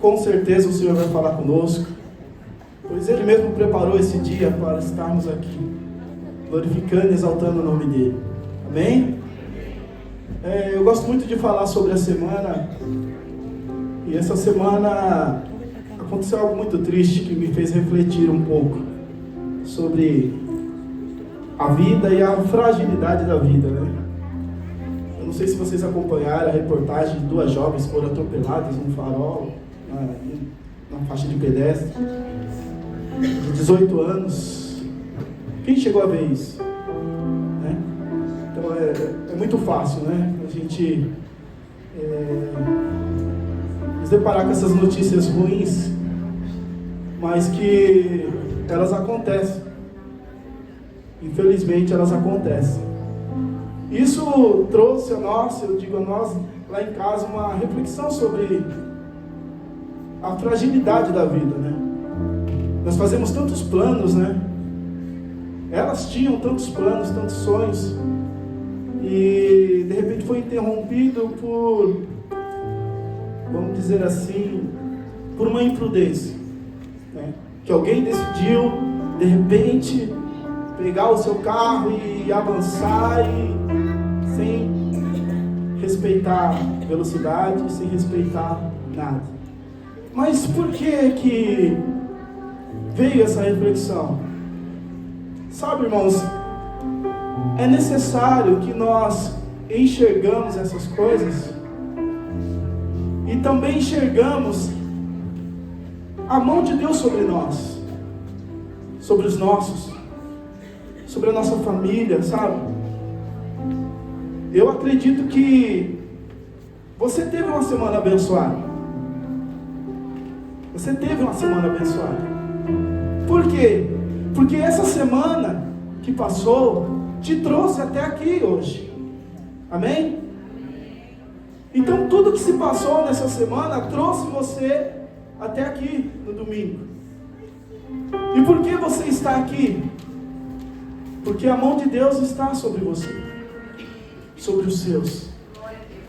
com certeza o Senhor vai falar conosco, pois Ele mesmo preparou esse dia para estarmos aqui, glorificando e exaltando o nome dEle. Amém? Eu gosto muito de falar sobre a semana, e essa semana aconteceu algo muito triste que me fez refletir um pouco sobre a vida e a fragilidade da vida, né? Eu não sei se vocês acompanharam a reportagem de 2 jovens foram atropeladas num farol, na faixa de pedestre, de 18 anos. Quem chegou a ver isso? Né? Então é muito fácil, né? A gente nos deparar com essas notícias ruins, mas que elas acontecem. Infelizmente elas acontecem. Isso trouxe a nós, eu digo a nós, lá em casa, uma reflexão sobre a fragilidade da vida, né? Nós fazemos tantos planos, né? Elas tinham tantos planos, tantos sonhos, e de repente foi interrompido por, vamos dizer assim, por uma imprudência, né? Que alguém decidiu, de repente, pegar o seu carro e avançar sem respeitar velocidade, sem respeitar nada. Mas por que veio essa reflexão? Sabe, irmãos, é necessário que nós enxergamos essas coisas e também enxergamos a mão de Deus sobre nós, sobre os nossos, sobre a nossa família, sabe? Eu acredito que você teve uma semana abençoada. Você teve uma semana abençoada. Por quê? Porque essa semana que passou te trouxe até aqui hoje. Amém? Então tudo que se passou nessa semana trouxe você até aqui no domingo. E por que você está aqui? Porque a mão de Deus está sobre você, sobre os seus,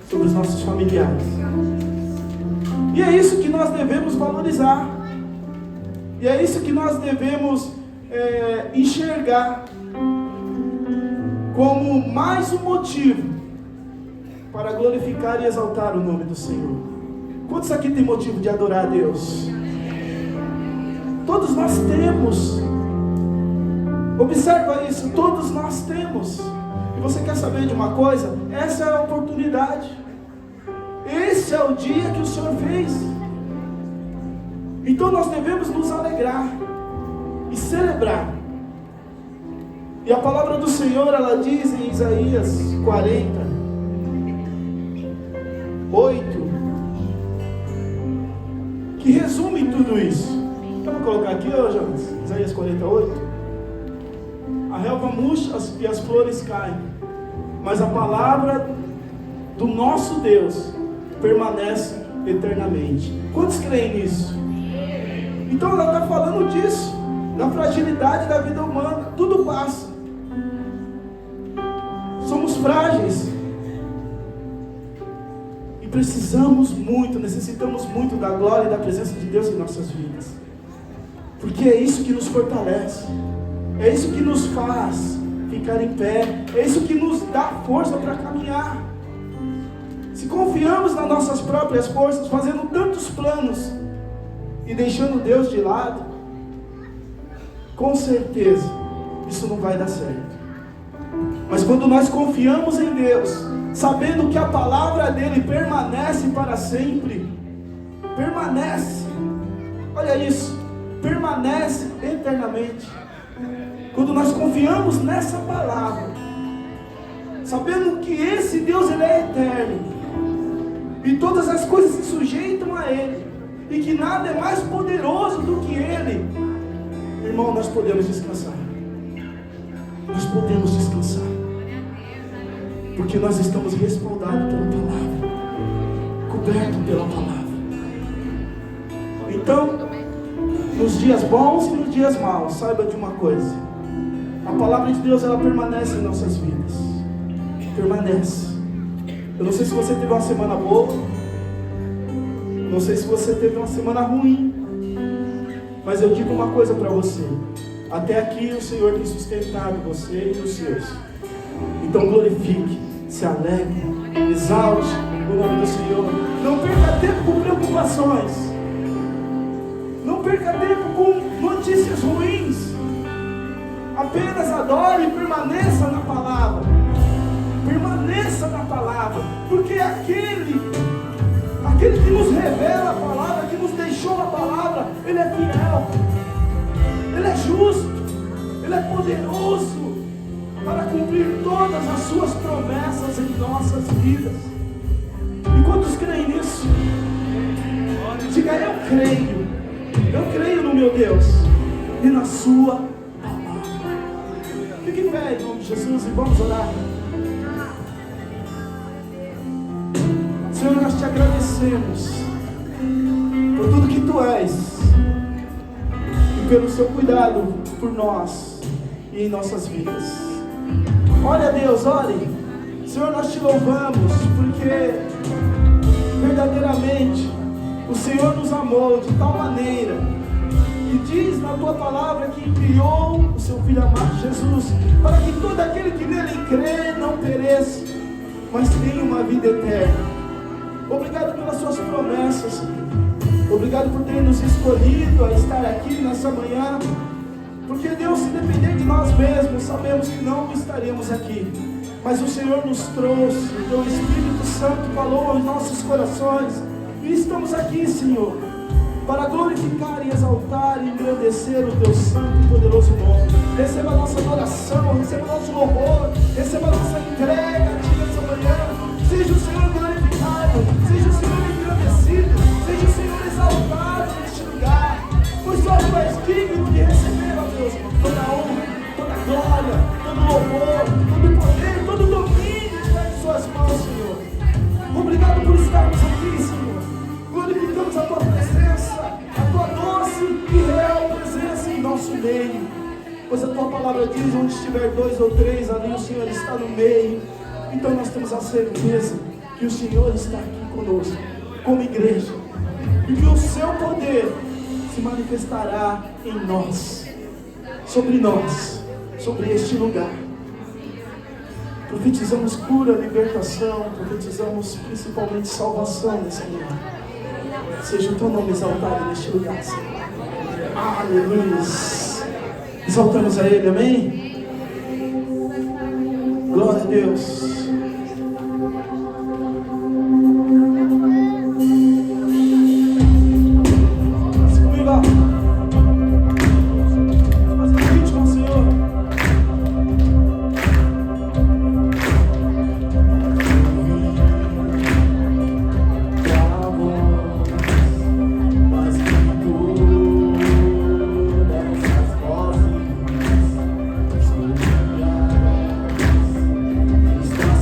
sobre os nossos familiares. E é isso que nós devemos valorizar. E é isso que nós devemos enxergar como mais um motivo para glorificar e exaltar o nome do Senhor. Quantos aqui tem motivo de adorar a Deus? Todos nós temos. Observa isso, todos nós temos. E você quer saber de uma coisa? Essa é a oportunidade. Esse é o dia que o Senhor fez. Então nós devemos nos alegrar e celebrar. E a palavra do Senhor, ela diz em Isaías 40:8, que resume tudo isso. Vamos colocar aqui, Jonas? Isaías 40:8. A relva murcha e as flores caem, mas a palavra do nosso Deus permanece eternamente. Quantos creem nisso? Então ela está falando disso, da fragilidade da vida humana. Tudo passa. Somos frágeis. E precisamos muito, necessitamos muito da glória e da presença de Deus em nossas vidas. Porque é isso que nos fortalece. É isso que nos faz ficar em pé. É isso que nos dá força para caminhar. Se confiamos nas nossas próprias forças, fazendo tantos planos e deixando Deus de lado, com certeza isso não vai dar certo. Mas quando nós confiamos em Deus, sabendo que a palavra dele permanece para sempre, permanece, olha isso, permanece eternamente. Quando nós confiamos nessa palavra, sabendo que esse Deus, ele é eterno, e todas as coisas se sujeitam a ele, e que nada é mais poderoso do que ele, irmão, nós podemos descansar. Nós podemos descansar, porque nós estamos respaldados pela palavra, cobertos pela palavra. Então, nos dias bons e nos dias maus, saiba de uma coisa: a palavra de Deus, ela permanece em nossas vidas. Permanece. Eu não sei se você teve uma semana boa, Não sei se você teve uma semana ruim, mas eu digo uma coisa para você: até aqui o Senhor tem sustentado você e os seus. Então glorifique, se alegre, exalte o nome do Senhor. Não perca tempo com preocupações, não perca tempo com notícias ruins. Apenas adore e permaneça na palavra. Permaneça na palavra, porque aquele que nos revela a palavra, que nos deixou a palavra, Ele é fiel, Ele é justo, Ele é poderoso para cumprir todas as suas promessas em nossas vidas. E quantos creem nisso? Diga: eu creio no meu Deus e na sua palavra. Fique em pé em nome de Jesus e vamos orar. Senhor, nós te agradecemos por tudo que Tu és e pelo Seu cuidado por nós e em nossas vidas. Olha, Deus, olhe. Senhor, nós Te louvamos porque verdadeiramente o Senhor nos amou de tal maneira que diz na Tua palavra que enviou o Seu Filho amado Jesus para que todo aquele que nele crê não pereça, mas tenha uma vida eterna. Obrigado pelas Suas promessas. Obrigado por ter nos escolhido a estar aqui nessa manhã. Porque, Deus, se depender de nós mesmos, sabemos que não estaremos aqui. Mas o Senhor nos trouxe, o Teu Espírito Santo falou aos nossos corações. E estamos aqui, Senhor, para glorificar e exaltar e engrandecer o Teu santo e poderoso nome. Receba a nossa adoração, receba o nosso louvor, receba a nossa entrega a Ti nessa manhã. Seja o Senhor glorificado, seja o Senhor engrandecido, seja o Senhor exaltado neste lugar, pois só Tu és digno de receber, ó Deus, toda a honra, toda a glória, todo o louvor, todo o poder, todo o domínio está em Suas mãos, Senhor. Obrigado por estarmos aqui, Senhor. Glorificamos a Tua presença, a Tua doce e real presença em nosso meio, pois a Tua palavra diz: onde estiver 2 ou 3, ali o Senhor está no meio. Então nós temos a certeza que o Senhor está aqui conosco, como igreja, e que o Seu poder se manifestará em nós, sobre este lugar. Profetizamos cura, libertação, profetizamos principalmente salvação nesse lugar. Seja o Teu nome exaltado neste lugar, Senhor. Aleluia. Exaltamos a Ele, amém? Glória a Deus. Está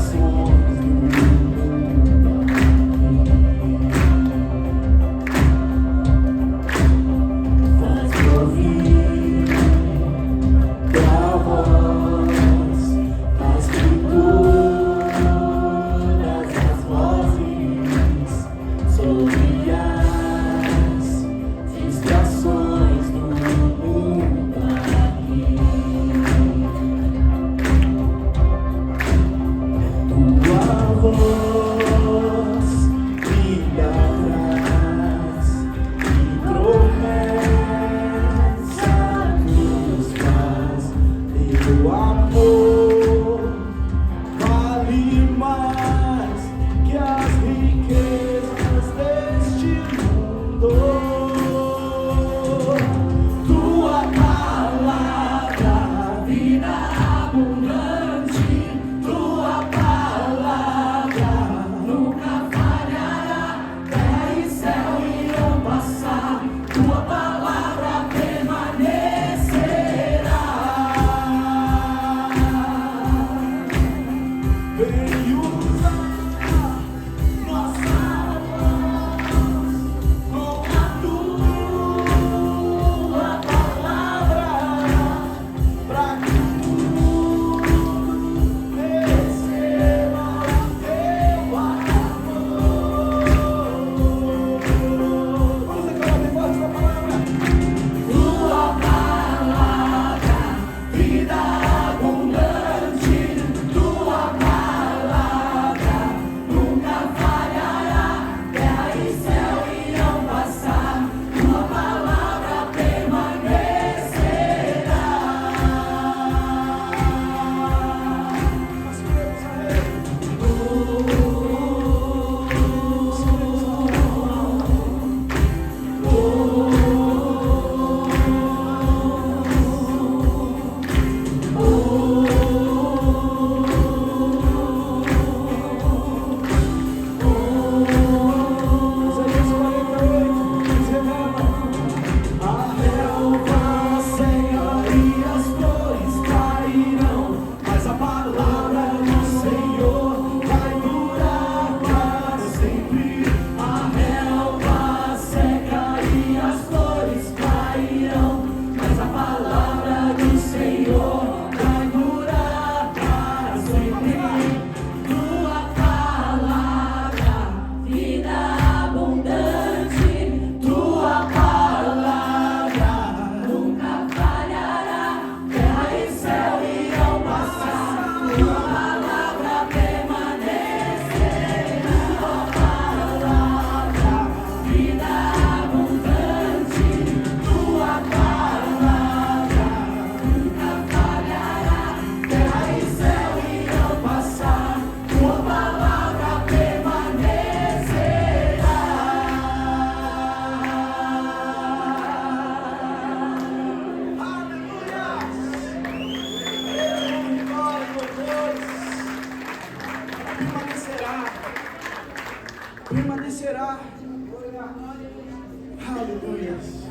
fiéis.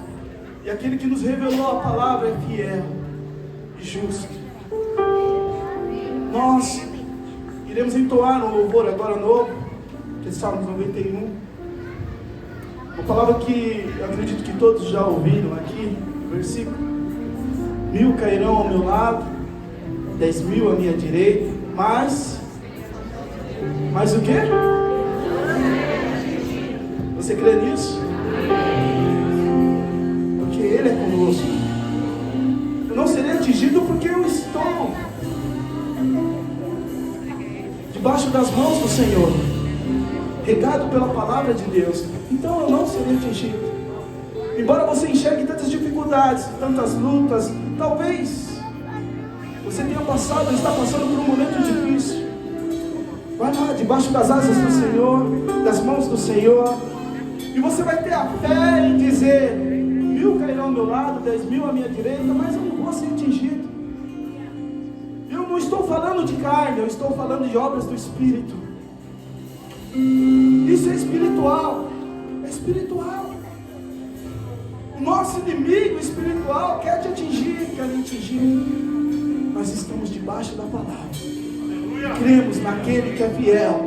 E aquele que nos revelou a palavra é fiel e justo. Nós iremos entoar um louvor agora novo, que é Salmos 91. Uma palavra que eu acredito que todos já ouviram aqui, versículo: 1000 cairão ao meu lado, 10.000 à minha direita, mas o quê? Você crê nisso? Porque Ele é conosco. Eu não serei atingido porque eu estou debaixo das mãos do Senhor, regado pela palavra de Deus. Então eu não serei atingido. Embora você enxergue tantas dificuldades, tantas lutas, talvez você tenha passado, está passando por um momento difícil. Vai lá, debaixo das asas do Senhor, das mãos do Senhor, e você vai ter a fé em dizer: 1000 cairão ao meu lado, 10.000 à minha direita, mas eu não vou ser atingido. Eu não estou falando de carne, eu estou falando de obras do Espírito. Isso é espiritual. É espiritual. O nosso inimigo espiritual quer te atingir, quer me atingir. Nós estamos debaixo da palavra. Cremos naquele que é fiel.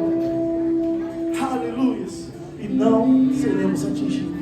Aleluias. E não seremos atingidos.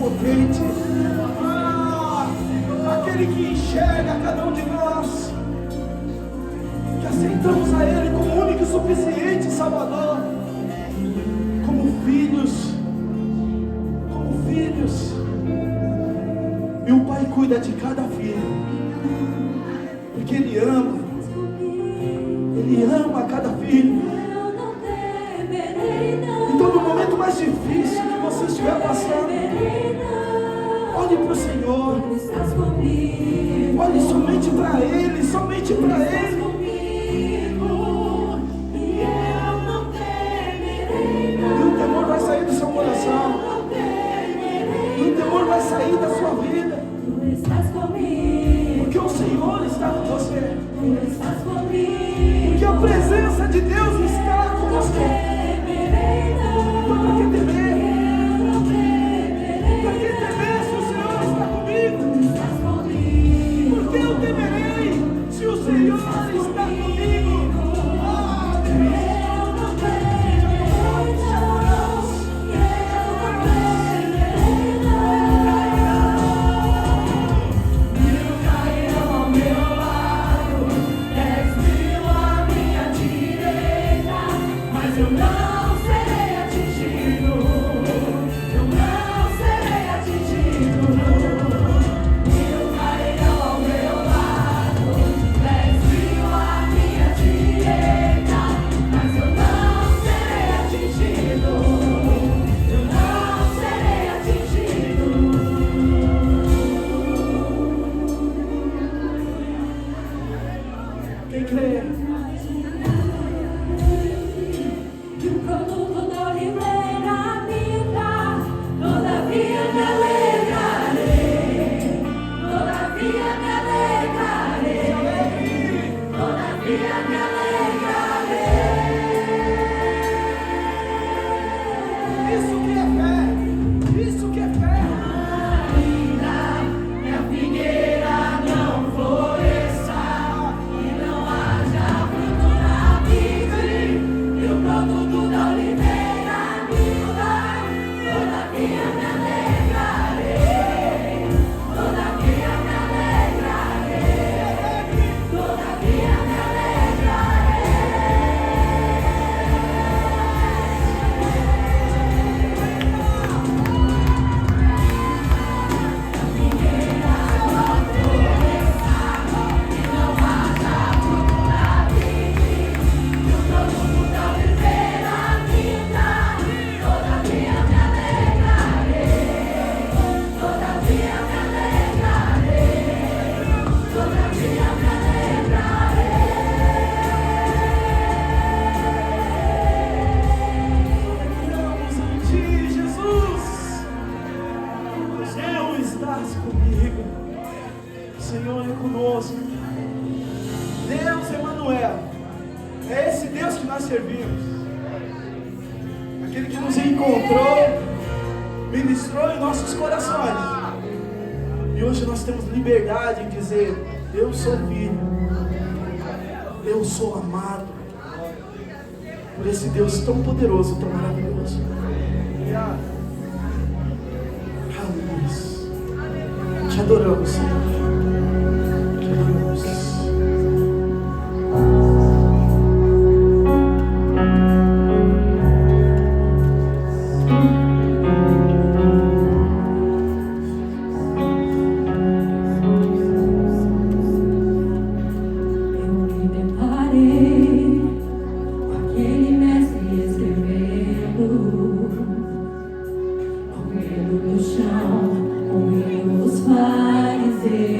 onipotente, aquele que enxerga cada um de nós, que aceitamos a Ele como único e suficiente Salvador, como filhos. E o Pai cuida de cada filho, porque Ele ama cada filho. Então no momento mais difícil que você estiver passando, olhe para o Senhor, olhe somente para Ele, somente para Ele. E o temor vai sair do seu coração, e o temor vai sair da sua vida, porque o Senhor está com você, porque a presença de Deus está com você. Então para que temer? Para que temer se o Senhor está comigo? Por que eu temerei se o Senhor está comigo? Eu sou filho, eu sou amado por esse Deus tão poderoso, tão maravilhoso. Aleluia. Te adoramos, Senhor. Te adoramos. Os fariseus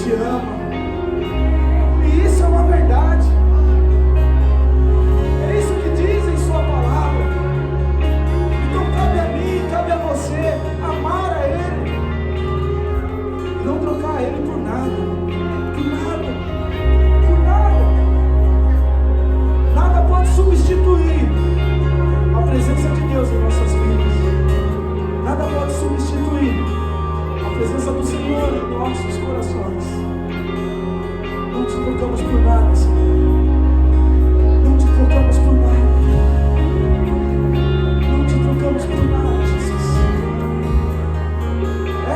te ama. E isso é uma verdade. É isso que diz em sua palavra. Então cabe a mim, cabe a você amar a Ele e não trocar Ele por nada. Por nada. Por nada. Nada pode substituir a presença de Deus em nossas vidas. Nada pode substituir a presença do Senhor em nossos corações. Não te trocamos por nada, Senhor. Não te trocamos por nada. Não te trocamos por nada, Jesus.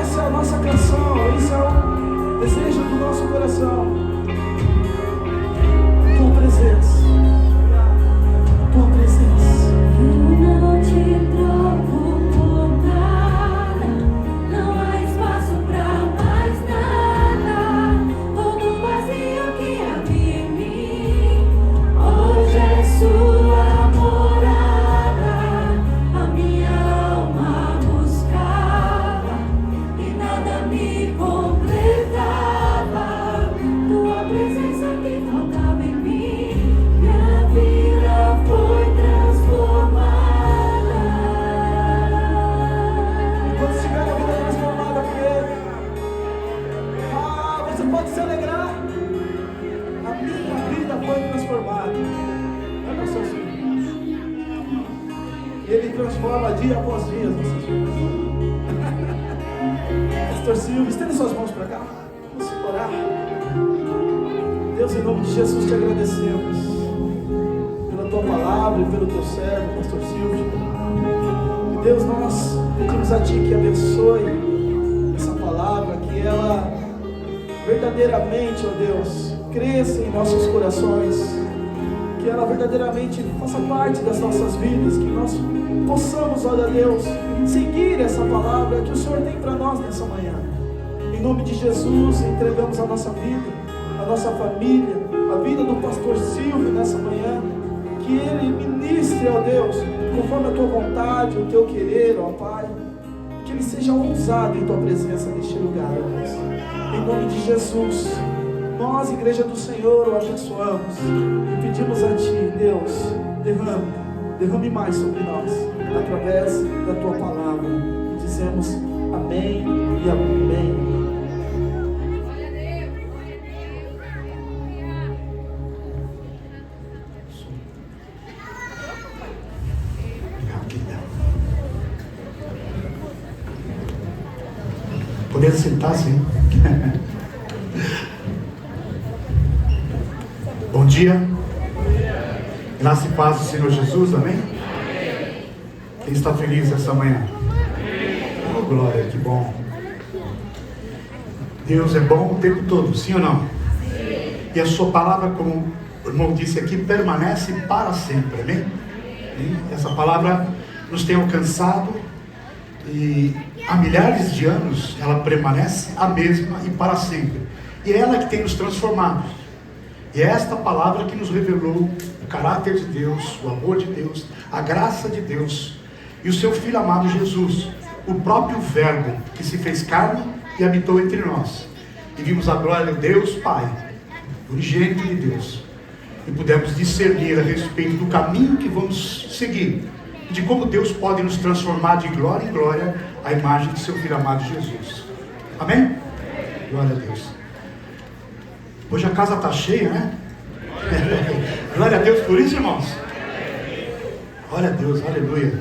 Essa é a nossa canção. Esse é o desejo do nosso coração. Tua presença. Tua presença. Eu não te troco por nada. Não há espaço pra mais nada. Todo vazio que havia em mim hoje é sua morada. A minha alma buscava e nada me completava. Tua presença que faltava em mim, minha vida foi transformada. E quando estiver a vida transformada por Ele, você pode se alegrar. A minha vida foi transformada. É, pastor Silvio? Ele transforma dia após dia as nossas vidas. Pastor Silvio, estende suas mãos para cá. Vamos orar. Deus, em nome de Jesus, te agradecemos pela tua palavra e pelo teu servo, Pastor Silvio. E Deus, nós pedimos a Ti que abençoe essa palavra, que ela verdadeiramente, ó Deus, cresça em nossos corações, que ela verdadeiramente faça parte das nossas vidas, que nós possamos, ó Deus, seguir essa palavra que o Senhor tem para nós nessa manhã. Em nome de Jesus, entregamos a nossa vida, a nossa família, a vida do pastor Silvio nessa manhã, que ele ministre, ó Deus, conforme a tua vontade, o teu querer, ó Pai, que ele seja ousado em tua presença neste lugar, ó Deus. Em nome de Jesus, nós, Igreja do Senhor, o abençoamos e pedimos a Ti, Deus, derrame mais sobre nós, através da tua palavra. E dizemos amém e amém. Poder sentar, sim. Bom dia. Graça e paz do Senhor Jesus, amém? Quem está feliz essa manhã? Oh, glória, que bom. Deus é bom o tempo todo, sim ou não? E a sua palavra, como o irmão disse aqui, permanece para sempre, amém? E essa palavra nos tem alcançado e há milhares de anos ela permanece a mesma e para sempre. E é ela que tem nos transformado. E é esta palavra que nos revelou o caráter de Deus, o amor de Deus, a graça de Deus e o seu Filho amado Jesus, o próprio Verbo que se fez carne e habitou entre nós. E vimos a glória de Deus Pai, unigênito de Deus, e pudemos discernir a respeito do caminho que vamos seguir, de como Deus pode nos transformar de glória em glória à imagem de seu Filho amado Jesus. Amém? Glória a Deus. Hoje a casa está cheia, né? Glória a Deus por isso, irmãos. Glória a Deus, aleluia.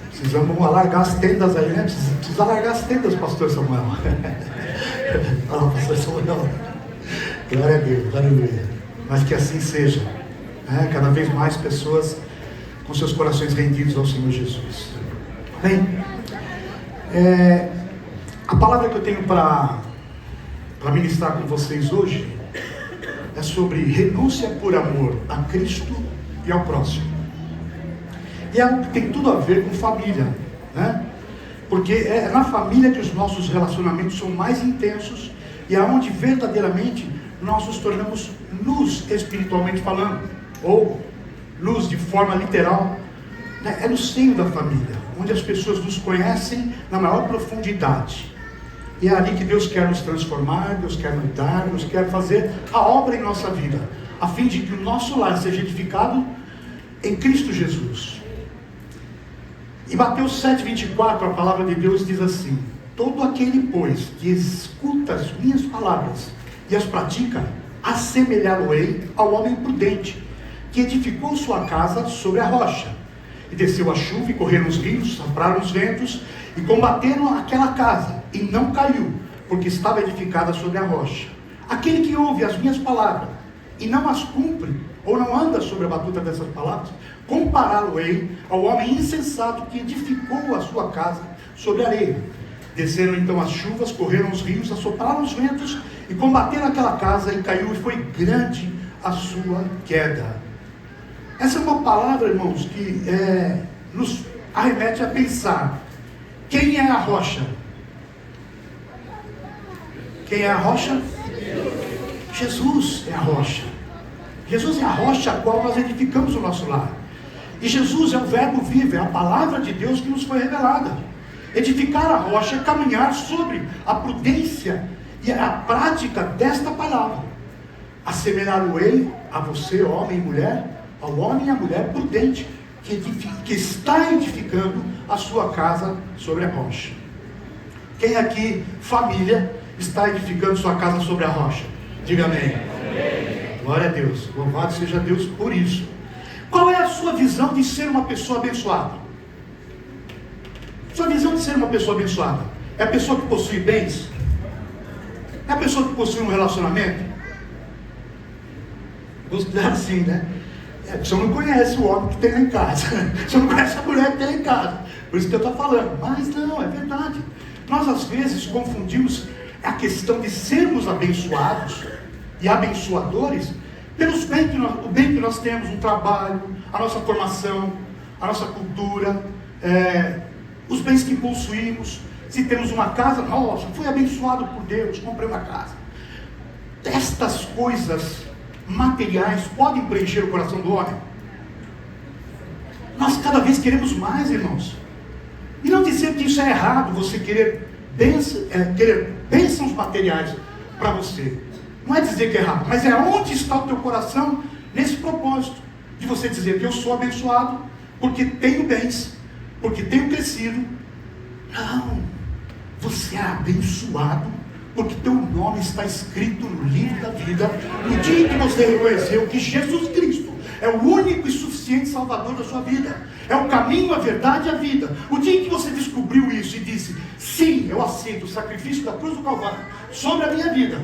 Precisamos alargar as tendas aí, né? Precisa alargar as tendas, pastor Samuel. Olha lá, pastor Samuel. Glória a Deus, aleluia. Mas que assim seja, né? Cada vez mais pessoas com seus corações rendidos ao Senhor Jesus. Bem, a palavra que eu tenho para ministrar com vocês hoje é sobre renúncia por amor a Cristo e ao próximo. E é algo que tem tudo a ver com família, né? Porque é na família que os nossos relacionamentos são mais intensos e é onde verdadeiramente nós nos tornamos luz espiritualmente falando, ou luz de forma literal, né? É no seio da família, onde as pessoas nos conhecem na maior profundidade. E é ali que Deus quer nos transformar, Deus quer mudar, Deus quer fazer a obra em nossa vida, a fim de que o nosso lar seja edificado em Cristo Jesus. Em Mateus 7,24, a palavra de Deus diz assim: todo aquele, pois, que escuta as minhas palavras e as pratica, assemelhá-lo-ei ao homem prudente, que edificou sua casa sobre a rocha. E desceu a chuva, e correram os rios, sopraram os ventos, e combateram aquela casa, e não caiu, porque estava edificada sobre a rocha. Aquele que ouve as minhas palavras, e não as cumpre, ou não anda sobre a batuta dessas palavras, compará-lo-ei ao homem insensato que edificou a sua casa sobre a areia. Desceram então as chuvas, correram os rios, assopraram os ventos, e combateram aquela casa, e caiu, e foi grande a sua queda. Essa é uma palavra, irmãos, que nos arremete a pensar: quem é a rocha? Quem é a rocha? Jesus é a rocha. Jesus é a rocha a qual nós edificamos o nosso lar. E Jesus é o verbo vivo, é a palavra de Deus que nos foi revelada. Edificar a rocha é caminhar sobre a prudência e a prática desta palavra. Assemelhar-o-ei a você, homem e mulher, ao homem e à mulher prudente, que está edificando a sua casa sobre a rocha. Quem aqui, família, está edificando sua casa sobre a rocha? Diga amém. Glória a Deus, louvado seja Deus por isso. Qual é a sua visão de ser uma pessoa abençoada? Sua visão de ser uma pessoa abençoada é a pessoa que possui bens? É a pessoa que possui um relacionamento? Vamos dizer assim, né? Você não conhece o homem que tem lá em casa, você não conhece a mulher que tem lá em casa, por isso que eu estou falando. Mas não, é verdade. Nós às vezes confundimos a questão de sermos abençoados e abençoadores pelos bens o bem que nós temos, um trabalho, a nossa formação, a nossa cultura, os bens que possuímos. Se temos uma casa, nossa, fui abençoado por Deus, comprei uma casa. Estas coisas materiais podem preencher o coração do homem. Nós cada vez queremos mais, irmãos. E não dizer que isso é errado, você querer bênçãos materiais para você. Não é dizer que é errado, mas é onde está o teu coração nesse propósito de você dizer que eu sou abençoado porque tenho bens, porque tenho crescido. Não, você é abençoado porque teu nome está escrito no livro da vida, no dia em que você reconheceu que Jesus Cristo é o único e suficiente Salvador da sua vida, é o caminho, a verdade e a vida. O dia em que você descobriu isso e disse: sim, eu aceito o sacrifício da cruz do Calvário sobre a minha vida,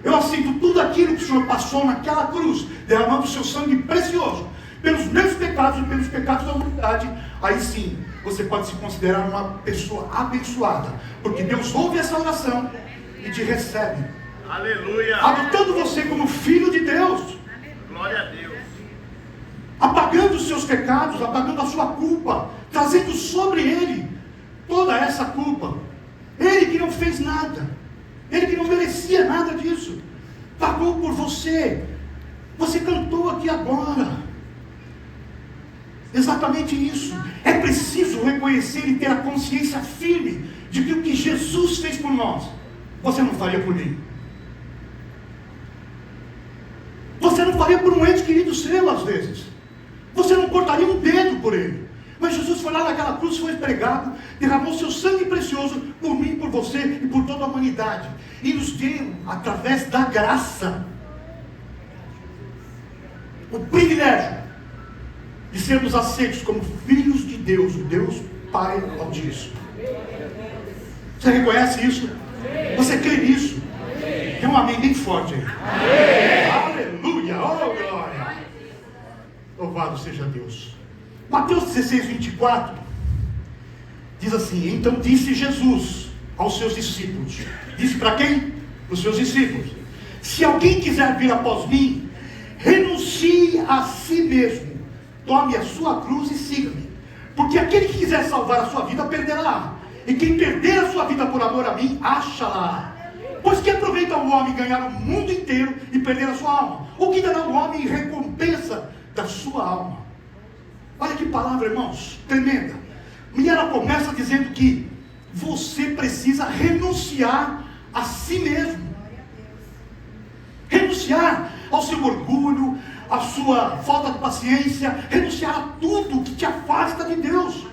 eu aceito tudo aquilo que o Senhor passou naquela cruz, derramando o seu sangue precioso pelos meus pecados e pelos pecados da humanidade, aí sim, você pode se considerar uma pessoa abençoada, porque Deus ouve essa oração e te recebe. Aleluia. Adotando você como filho de Deus. Glória a Deus. Apagando os seus pecados, apagando a sua culpa, trazendo sobre Ele toda essa culpa. Ele que não fez nada, Ele que não merecia nada disso, pagou por você. Você cantou aqui agora exatamente isso. É preciso reconhecer e ter a consciência firme de que o que Jesus fez por nós, você não faria por mim. Você não faria por um ente querido seu às vezes. Você não cortaria um dedo por ele. Mas Jesus foi lá naquela cruz, foi pregado, derramou seu sangue precioso por mim, por você e por toda a humanidade. E nos deu, através da graça, o privilégio de sermos aceitos como filhos de Deus, o Deus Pai Altíssimo. Você reconhece isso? Você crê nisso? Tem um amém bem forte aí. Aleluia, oh glória. Louvado seja Deus. Mateus 16, 24 diz assim: então disse Jesus aos seus discípulos. Disse para quem? Para os seus discípulos: se alguém quiser vir após mim, renuncie a si mesmo, tome a sua cruz e siga-me. Porque aquele que quiser salvar a sua vida, perderá. E quem perder a sua vida por amor a mim, acha-la. Pois que aproveita o homem ganhar o mundo inteiro e perder a sua alma? O que dará o homem em recompensa da sua alma? Olha que palavra, irmãos, tremenda. E ela começa dizendo que você precisa renunciar a si mesmo. Renunciar ao seu orgulho, à sua falta de paciência, renunciar a tudo que te afasta de Deus.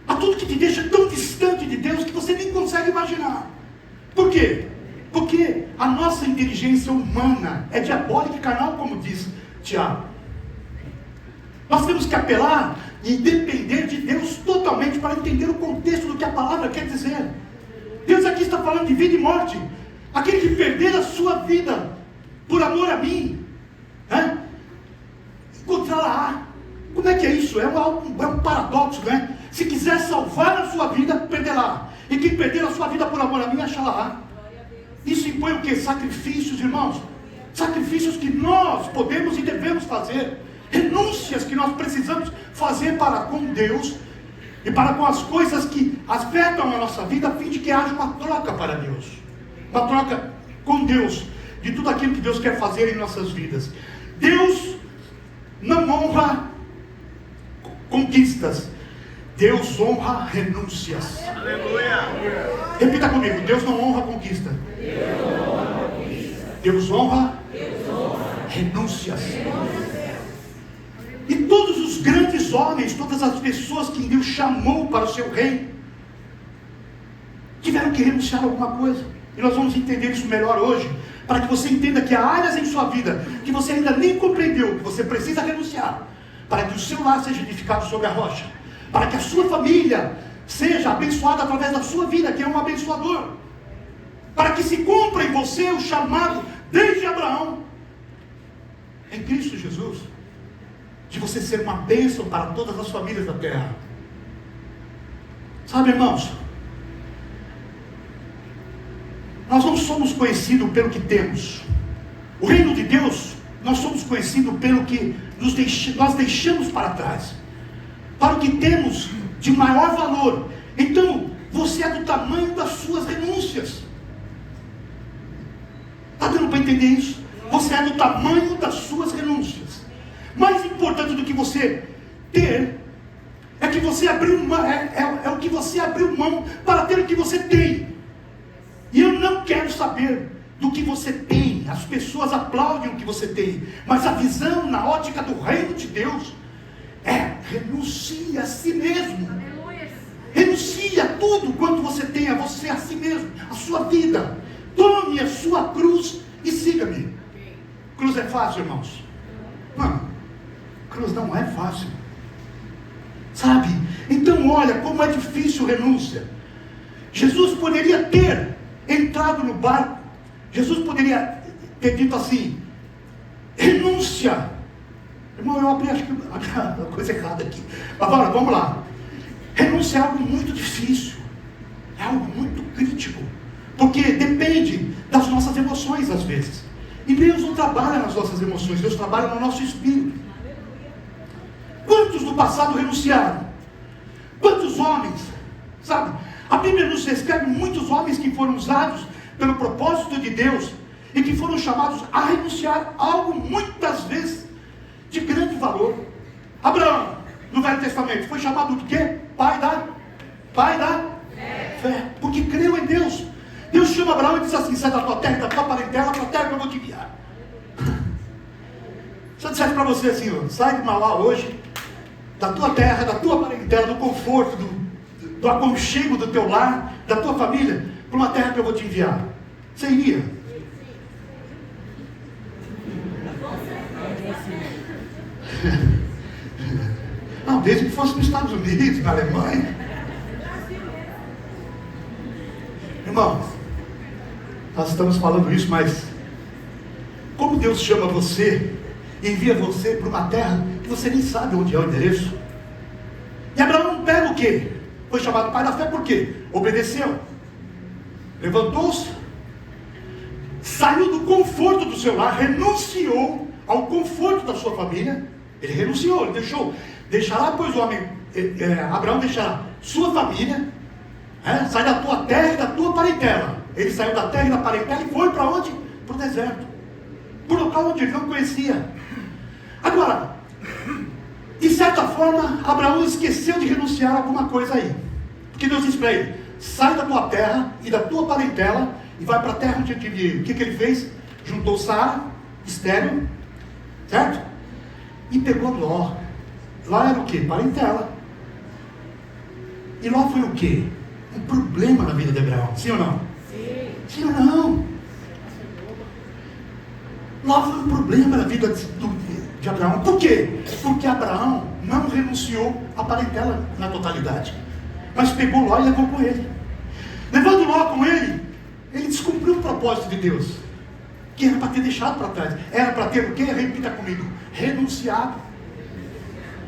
A tudo que te deixa tão distante de Deus que você nem consegue imaginar. Por quê? Porque a nossa inteligência humana é diabólica e carnal, como diz Tiago. Nós temos que apelar e depender de Deus totalmente para entender o contexto do que a palavra quer dizer. Deus aqui está falando de vida e morte. Aquele que perder a sua vida por amor a mim, encontrá-la. Como é que é isso? É um paradoxo, né? Se quiser salvar a sua vida, perderá. E quem perder a sua vida por amor a mim, achará. Isso impõe o quê? Sacrifícios, irmãos. Sacrifícios que nós podemos e devemos fazer. Renúncias que nós precisamos fazer para com Deus e para com as coisas que afetam a nossa vida, a fim de que haja uma troca para Deus. Uma troca com Deus de tudo aquilo que Deus quer fazer em nossas vidas. Deus não honra conquistas. Deus honra renúncias. Aleluia. Repita comigo. Deus não honra conquista. Deus honra renúncias. E todos os grandes homens, todas as pessoas que Deus chamou para o seu reino, tiveram que renunciar a alguma coisa. E nós vamos entender isso melhor hoje, para que você entenda que há áreas em sua vida que você ainda nem compreendeu, que você precisa renunciar, para que o seu lar seja edificado sobre a rocha, para que a sua família seja abençoada através da sua vida, que é um abençoador, para que se cumpra em você o chamado desde Abraão, em Cristo Jesus, de você ser uma bênção para todas as famílias da terra. Sabe, irmãos, nós não somos conhecidos pelo que temos. O reino de Deus, nós somos conhecidos pelo que nós deixamos para trás, para o que temos de maior valor. Então, você é do tamanho das suas renúncias. Está dando para entender isso? Você é do tamanho das suas renúncias. Mais importante do que você ter é que você abriu mão, é o que você abriu mão para ter o que você tem. E eu não quero saber do que você tem. As pessoas aplaudem o que você tem, mas a visão na ótica do reino de Deus é: renuncie a si mesmo. Renuncie a tudo quanto você tem, a você, a si mesmo, a sua vida. Tome a sua cruz e siga-me. Cruz é fácil, irmãos? Não, cruz não é fácil. Sabe? Então olha como é difícil renúncia. Jesus poderia ter entrado no barco. Jesus poderia ter dito assim: renúncia. Irmão, eu abri, acho que a coisa errada aqui. Mas agora, vamos lá. Renúncia é algo muito difícil. É algo muito crítico. Porque depende das nossas emoções às vezes. E Deus não trabalha nas nossas emoções, Deus trabalha no nosso espírito. Quantos no passado renunciaram? Quantos homens? Sabe? A Bíblia nos descreve muitos homens que foram usados pelo propósito de Deus e que foram chamados a renunciar a algo muitas vezes de grande valor. Abraão, no Velho Testamento, foi chamado de quê? Pai da fé. Porque creu em Deus. Deus chama Abraão e diz assim: sai da tua terra, da tua parentela, para a terra que eu vou te enviar. Se eu dissesse para você assim: ó, sai de Mauá hoje, da tua terra, da tua parentela, do conforto, do aconchego do teu lar, da tua família, para uma terra que eu vou te enviar, você iria? Não, desde que fosse nos Estados Unidos, na Alemanha. Irmãos, nós estamos falando isso, mas como Deus chama você e envia você para uma terra que você nem sabe onde é o endereço. E Abraão pega o quê? Foi chamado pai da fé por quê? Obedeceu, levantou-se, saiu do conforto do seu lar, renunciou ao conforto da sua família. Ele renunciou, ele deixará pois o homem, Abraão deixará sua família, sai da tua terra e da tua parentela. Ele saiu da terra e da parentela e foi para onde? Para o deserto, para o local onde ele não conhecia. Agora, de certa forma, Abraão esqueceu de renunciar a alguma coisa aí. Porque Deus disse para ele: sai da tua terra e da tua parentela e vai para a terra onde eu te enviei. O que ele fez? Juntou Sara, estéril, certo? E pegou Ló. Lá era o que? Parentela. E Ló foi o que? Um problema na vida de Abraão. Sim ou não? Sim. Sim ou não? Ló foi um problema na vida de Abraão. Por quê? Porque Abraão não renunciou à parentela na totalidade, mas pegou Ló e levou com ele. Levando Ló com ele, ele descumpriu o propósito de Deus, que era para ter deixado para trás. Era para ter o quê? Repita comigo: renunciado.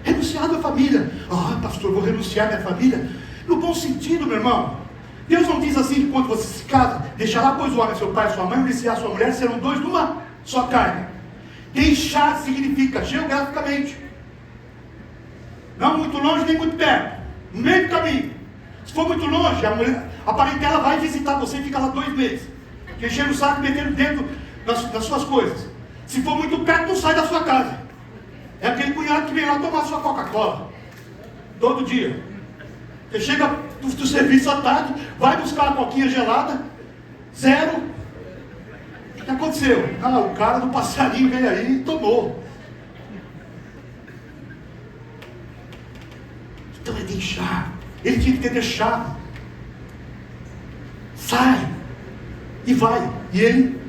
Renunciado à família. Ah, pastor, vou renunciar à minha família. No bom sentido, meu irmão. Deus não diz assim que quando você se casa, deixará pois o homem seu pai e sua mãe, e a sua mulher, serão dois numa só carne. Deixar significa geograficamente, não muito longe nem muito perto, no meio do caminho. Se for muito longe, a parentela vai visitar você e fica lá 2 meses, enchendo o saco e metendo dentro das suas coisas. Se for muito perto, não sai da sua casa. É aquele cunhado que vem lá tomar sua Coca-Cola todo dia. Você chega do serviço à tarde, vai buscar a coquinha gelada, 0. O que aconteceu? Ah, o cara do passarinho veio aí e tomou. Então é deixar. Ele tinha que ter deixado. Sai e vai. E ele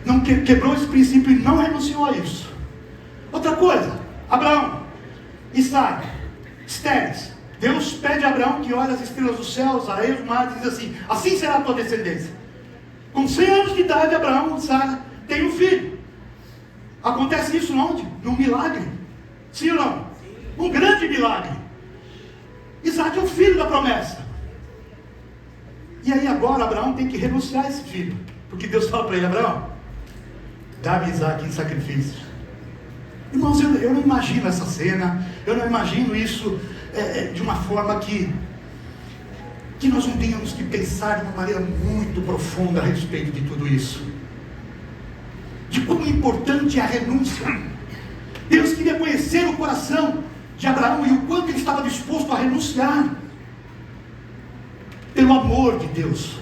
não quebrou esse princípio e não renunciou a isso. Outra coisa, Abraão e Sara, estéreis. Deus pede a Abraão que olhe as estrelas dos céus, as areias do mar, e diz assim: assim será a tua descendência. Com 100 anos de idade, Abraão e Sara têm um filho. Acontece isso onde? Num milagre. Sim ou não? Um grande milagre. Isaac é o filho da promessa. E aí agora Abraão tem que renunciar a esse filho, porque Deus fala para ele: Abraão, dá-me Isaac em sacrifício. Irmãos, eu não imagino essa cena, eu não imagino isso de uma forma que nós não tenhamos que pensar de uma maneira muito profunda a respeito de tudo isso. De como importante é a renúncia. Deus queria conhecer o coração de Abraão e o quanto ele estava disposto a renunciar. Pelo amor de Deus.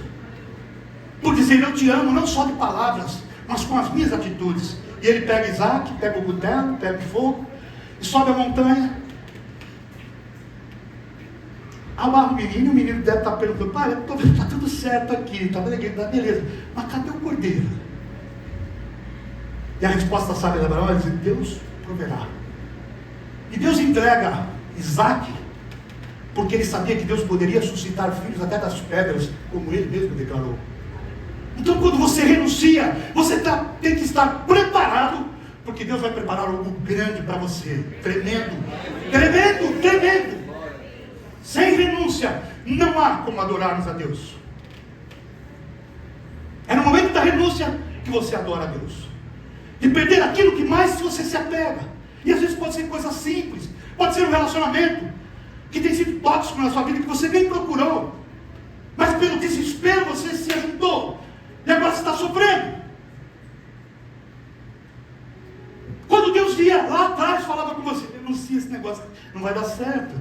Por dizer: eu te amo, não só de palavras, mas com as minhas atitudes. E ele pega Isaac, pega o cutelo, pega o fogo, e sobe a montanha. Amarra o menino deve estar perguntando: pai, está tudo certo aqui, está beleza, mas cadê o cordeiro? E a resposta sábia de Abraão é dizer: Deus proverá. E Deus entrega Isaac, porque ele sabia que Deus poderia suscitar filhos até das pedras, como ele mesmo declarou. Então, quando você renuncia, você tem que estar preparado, porque Deus vai preparar algo grande para você. Tremendo, tremendo, tremendo. Sem renúncia, não há como adorarmos a Deus. É no momento da renúncia que você adora a Deus. De perder aquilo que mais você se apega. E às vezes pode ser coisa simples. Pode ser um relacionamento que tem sido tóxico na sua vida, que você nem procurou. Mas pelo desespero você se ajuntou. E agora você está sofrendo. Quando Deus via lá atrás, falava com você: renuncia esse negócio, não vai dar certo.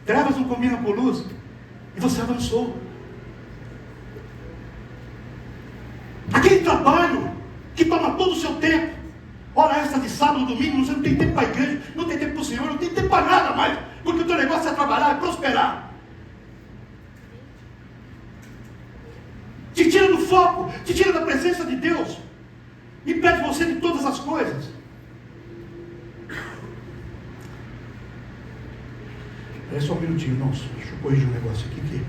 Trevas não combinam com luz. E você avançou. Aquele trabalho que toma todo o seu tempo, hora extra de sábado, domingo, você não tem tempo para a igreja, não tem tempo para o Senhor, não tem tempo para nada mais, porque o teu negócio é trabalhar, é prosperar. Te tira do foco, te tira da presença de Deus, impede você de todas as coisas. É só um minutinho, irmãos. Deixa eu corrigir um negócio aqui que...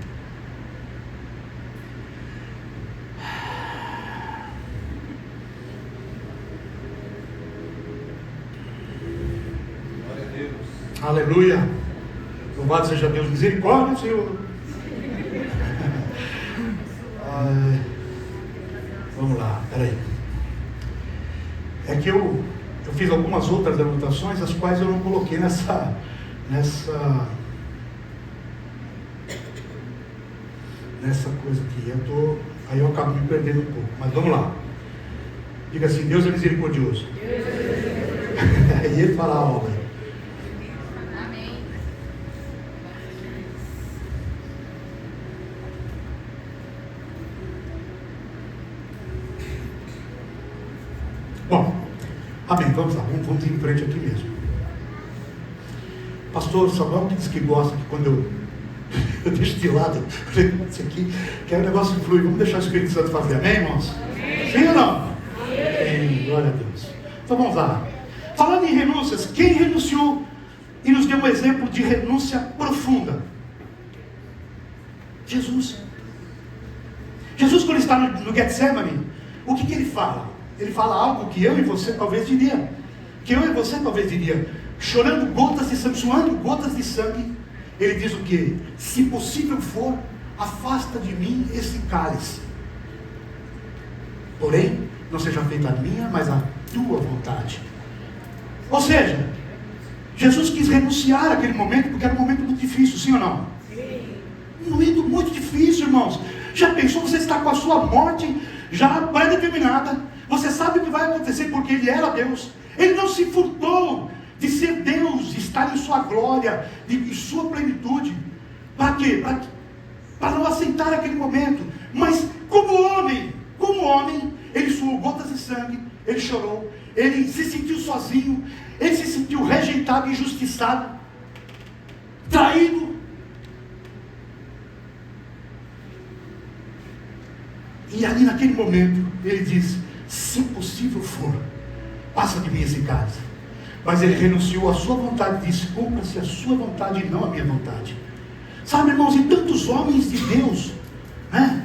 Glória a Deus. Aleluia. Louvado seja Deus. Misericórdia, Senhor. Vamos lá, peraí. É que eu fiz algumas outras anotações, as quais eu não coloquei nessa coisa aqui. Aí eu acabo me perdendo um pouco. Mas vamos lá. Diga assim: Deus é misericordioso. E ele fala a obra. Bom, amém, vamos lá, vamos ir em frente aqui mesmo. Pastor Samuel que diz que gosta que quando eu deixo de lado isso aqui, que é um negócio flui, vamos deixar o Espírito Santo fazer, amém, irmãos? Sim ou não? Amém, glória a Deus. Então vamos lá. Falando em renúncias, quem renunciou e nos deu um exemplo de renúncia profunda? Jesus. Jesus, quando está no Getsemane, o que ele fala? Ele fala algo que eu e você talvez diria. Chorando gotas de sangue, suando gotas de sangue. Ele diz o que? Se possível for, afasta de mim esse cálice. Porém, não seja feita a minha, mas a tua vontade. Ou seja, Jesus quis renunciar àquele momento, porque era um momento muito difícil, sim ou não? Um momento muito difícil, irmãos. Já pensou, você está com a sua morte já pré-determinada, você sabe o que vai acontecer, porque Ele era Deus. Ele não se furtou de ser Deus, de estar em sua glória, em sua plenitude. Para quê? Para não aceitar aquele momento. Mas como homem, ele suou gotas de sangue, ele chorou, ele se sentiu sozinho, ele se sentiu rejeitado, injustiçado, traído. E ali naquele momento, ele diz, se possível for, passa de mim esse cálice. Mas ele renunciou à sua vontade e disse, cumpra-se a sua vontade e não a minha vontade. Sabe, irmãos, e tantos homens de Deus, né,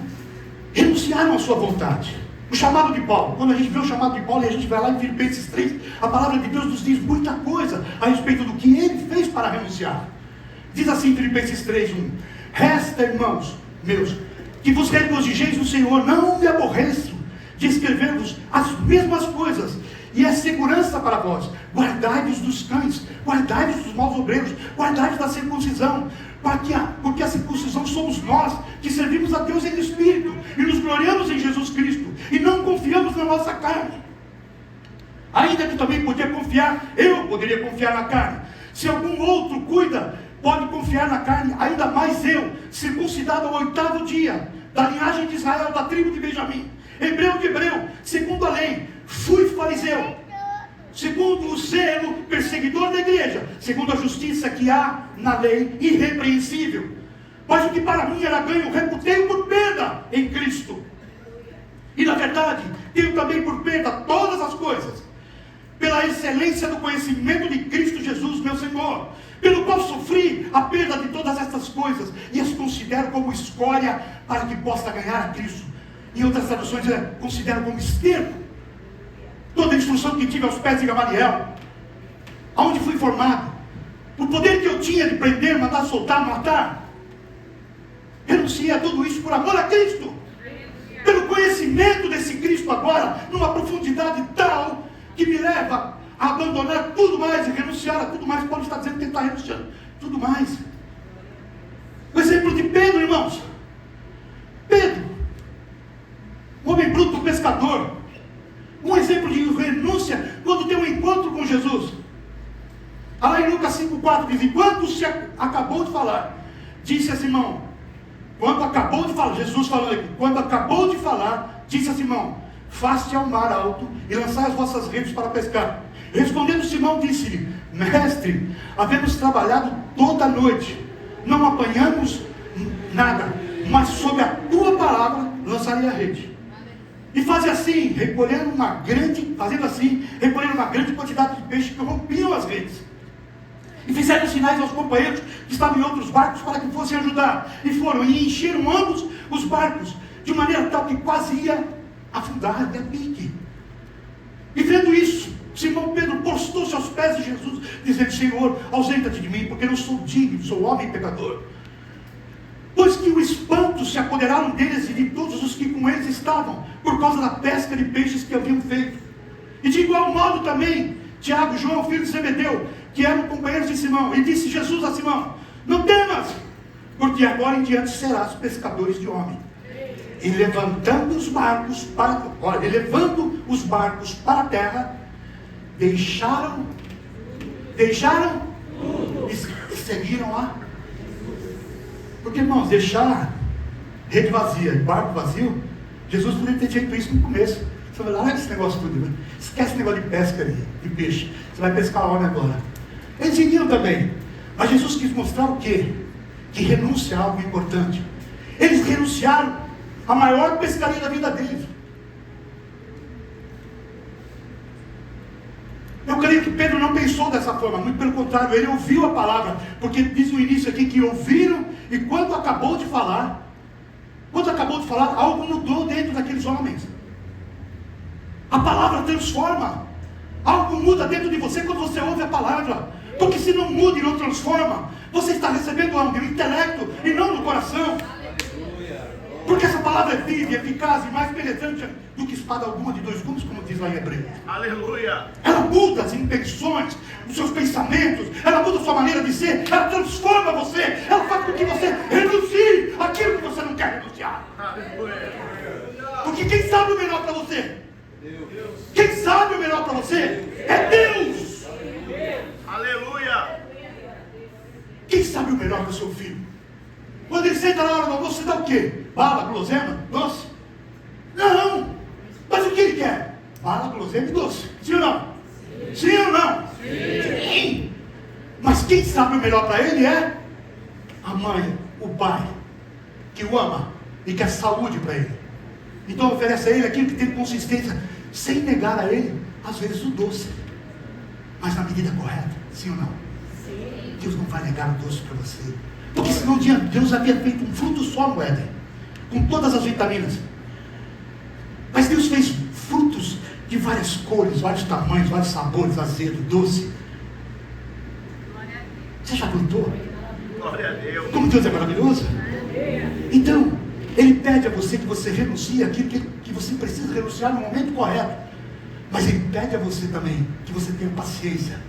renunciaram à sua vontade. O chamado de Paulo, quando a gente vê o chamado de Paulo e a gente vai lá em Filipenses 3, a palavra de Deus nos diz muita coisa a respeito do que ele fez para renunciar. Diz assim, Filipenses 3:1, resta, irmãos meus, que vos regozijeis no Senhor, não me aborreço de escrever-vos as mesmas coisas, e é segurança para vós. Guardai-vos dos cães, guardai-vos dos maus obreiros, guardai-vos da circuncisão, porque a circuncisão somos nós, que servimos a Deus em Espírito, e nos gloriamos em Jesus Cristo, e não confiamos na nossa carne. Ainda que também eu poderia confiar na carne. Se algum outro pode confiar na carne, ainda mais eu, circuncidado ao 8º dia, da linhagem de Israel, da tribo de Benjamim, hebreu de hebreu, segundo a lei, fui fariseu, segundo o zelo, perseguidor da igreja, segundo a justiça que há na lei, irrepreensível. Mas o que para mim era ganho, reputei por perda em Cristo. E na verdade, tenho também por perda todas as coisas, pela excelência do conhecimento de Cristo Jesus, meu Senhor, pelo qual sofri a perda de todas estas coisas, e as considero como escória, para que possa ganhar a Cristo. Em outras traduções, considero como esterco toda a instrução que tive aos pés de Gamaliel, aonde fui formado, o poder que eu tinha de prender, mandar soltar, matar. Renunciei a tudo isso por amor a Cristo, pelo conhecimento desse Cristo agora, numa profundidade tal, que me leva a abandonar tudo mais e renunciar a tudo mais. Paulo está dizendo que ele está renunciando tudo mais. O exemplo de Pedro, irmãos. Pedro, um homem bruto, pescador, um exemplo de renúncia quando tem um encontro com Jesus. Lá em Lucas 5,4 diz, enquanto se acabou de falar, disse a Simão, Jesus falando aqui, quando acabou de falar, disse a Simão, faste ao mar alto e lançai as vossas redes para pescar. Respondendo Simão, disse-lhe, mestre, havemos trabalhado toda a noite, não apanhamos nada, mas sob a tua palavra lançarei a rede. E fazendo assim, recolhendo uma grande quantidade de peixes que rompiam as redes. E fizeram sinais aos companheiros que estavam em outros barcos para que fossem ajudar. E foram e encheram ambos os barcos, de maneira tal que quase ia afundar e a pique. E vendo isso, Simão Pedro postou-se aos pés de Jesus, dizendo, Senhor, ausenta-te de mim, porque não sou digno, sou homem pecador. Pois que o espanto se apoderaram deles e de todos os que com eles estavam, por causa da pesca de peixes que haviam feito. E de igual modo também, Tiago e João, filho de Zebedeu, que eram companheiros de Simão, e disse Jesus a Simão, não temas, porque agora em diante serás pescadores de homem. E levando os barcos para a terra, deixaram e seguiram lá. Porque, irmãos, deixar rede vazia e barco vazio, Jesus poderia ter feito isso no começo. Você vai lá, larga esse negócio tudo, né? Esquece esse negócio de pesca ali, de peixe. Você vai pescar a hora agora. Eles iriam também. Mas Jesus quis mostrar o quê? Que renúncia é algo importante. Eles renunciaram à maior pescaria da vida deles. Eu creio que Pedro não pensou dessa forma, muito pelo contrário, ele ouviu a palavra, porque diz no início aqui que ouviram, e quando acabou de falar, algo mudou dentro daqueles homens. A palavra transforma, algo muda dentro de você quando você ouve a palavra, porque se não muda e não transforma, você está recebendo algo no intelecto e não no coração. Porque essa palavra é viva, eficaz e mais penetrante do que espada alguma de 2 gumes, como diz lá em Hebreus. Aleluia. Ela muda as intenções, os seus pensamentos, ela muda a sua maneira de ser, ela transforma você, ela faz com que você renuncie aquilo que você não quer renunciar. Aleluia. Porque quem sabe o melhor para você? Quem sabe o melhor para você? É Deus. Aleluia. Quem sabe o melhor para o seu filho? Quando ele senta na hora do almoço, você dá o quê? Bala, guloseima, doce? Não! Mas o que ele quer? Bala, guloseima e doce. Sim ou não? Sim ou não? Sim! Mas quem sabe o melhor para ele é a mãe, o pai, que o ama e quer saúde para ele. Então oferece a ele aquilo que tem consistência, sem negar a ele, às vezes, o doce. Mas na medida correta, sim ou não? Sim. Deus não vai negar o doce para você. Porque senão Deus havia feito um fruto só no Éden, com todas as vitaminas. Mas Deus fez frutos de várias cores, vários tamanhos, vários sabores, azedo, doce. Você já plantou? Glória a Deus. Como Deus é maravilhoso? Então, Ele pede a você que você renuncie aquilo que você precisa renunciar no momento correto. Mas Ele pede a você também que você tenha paciência,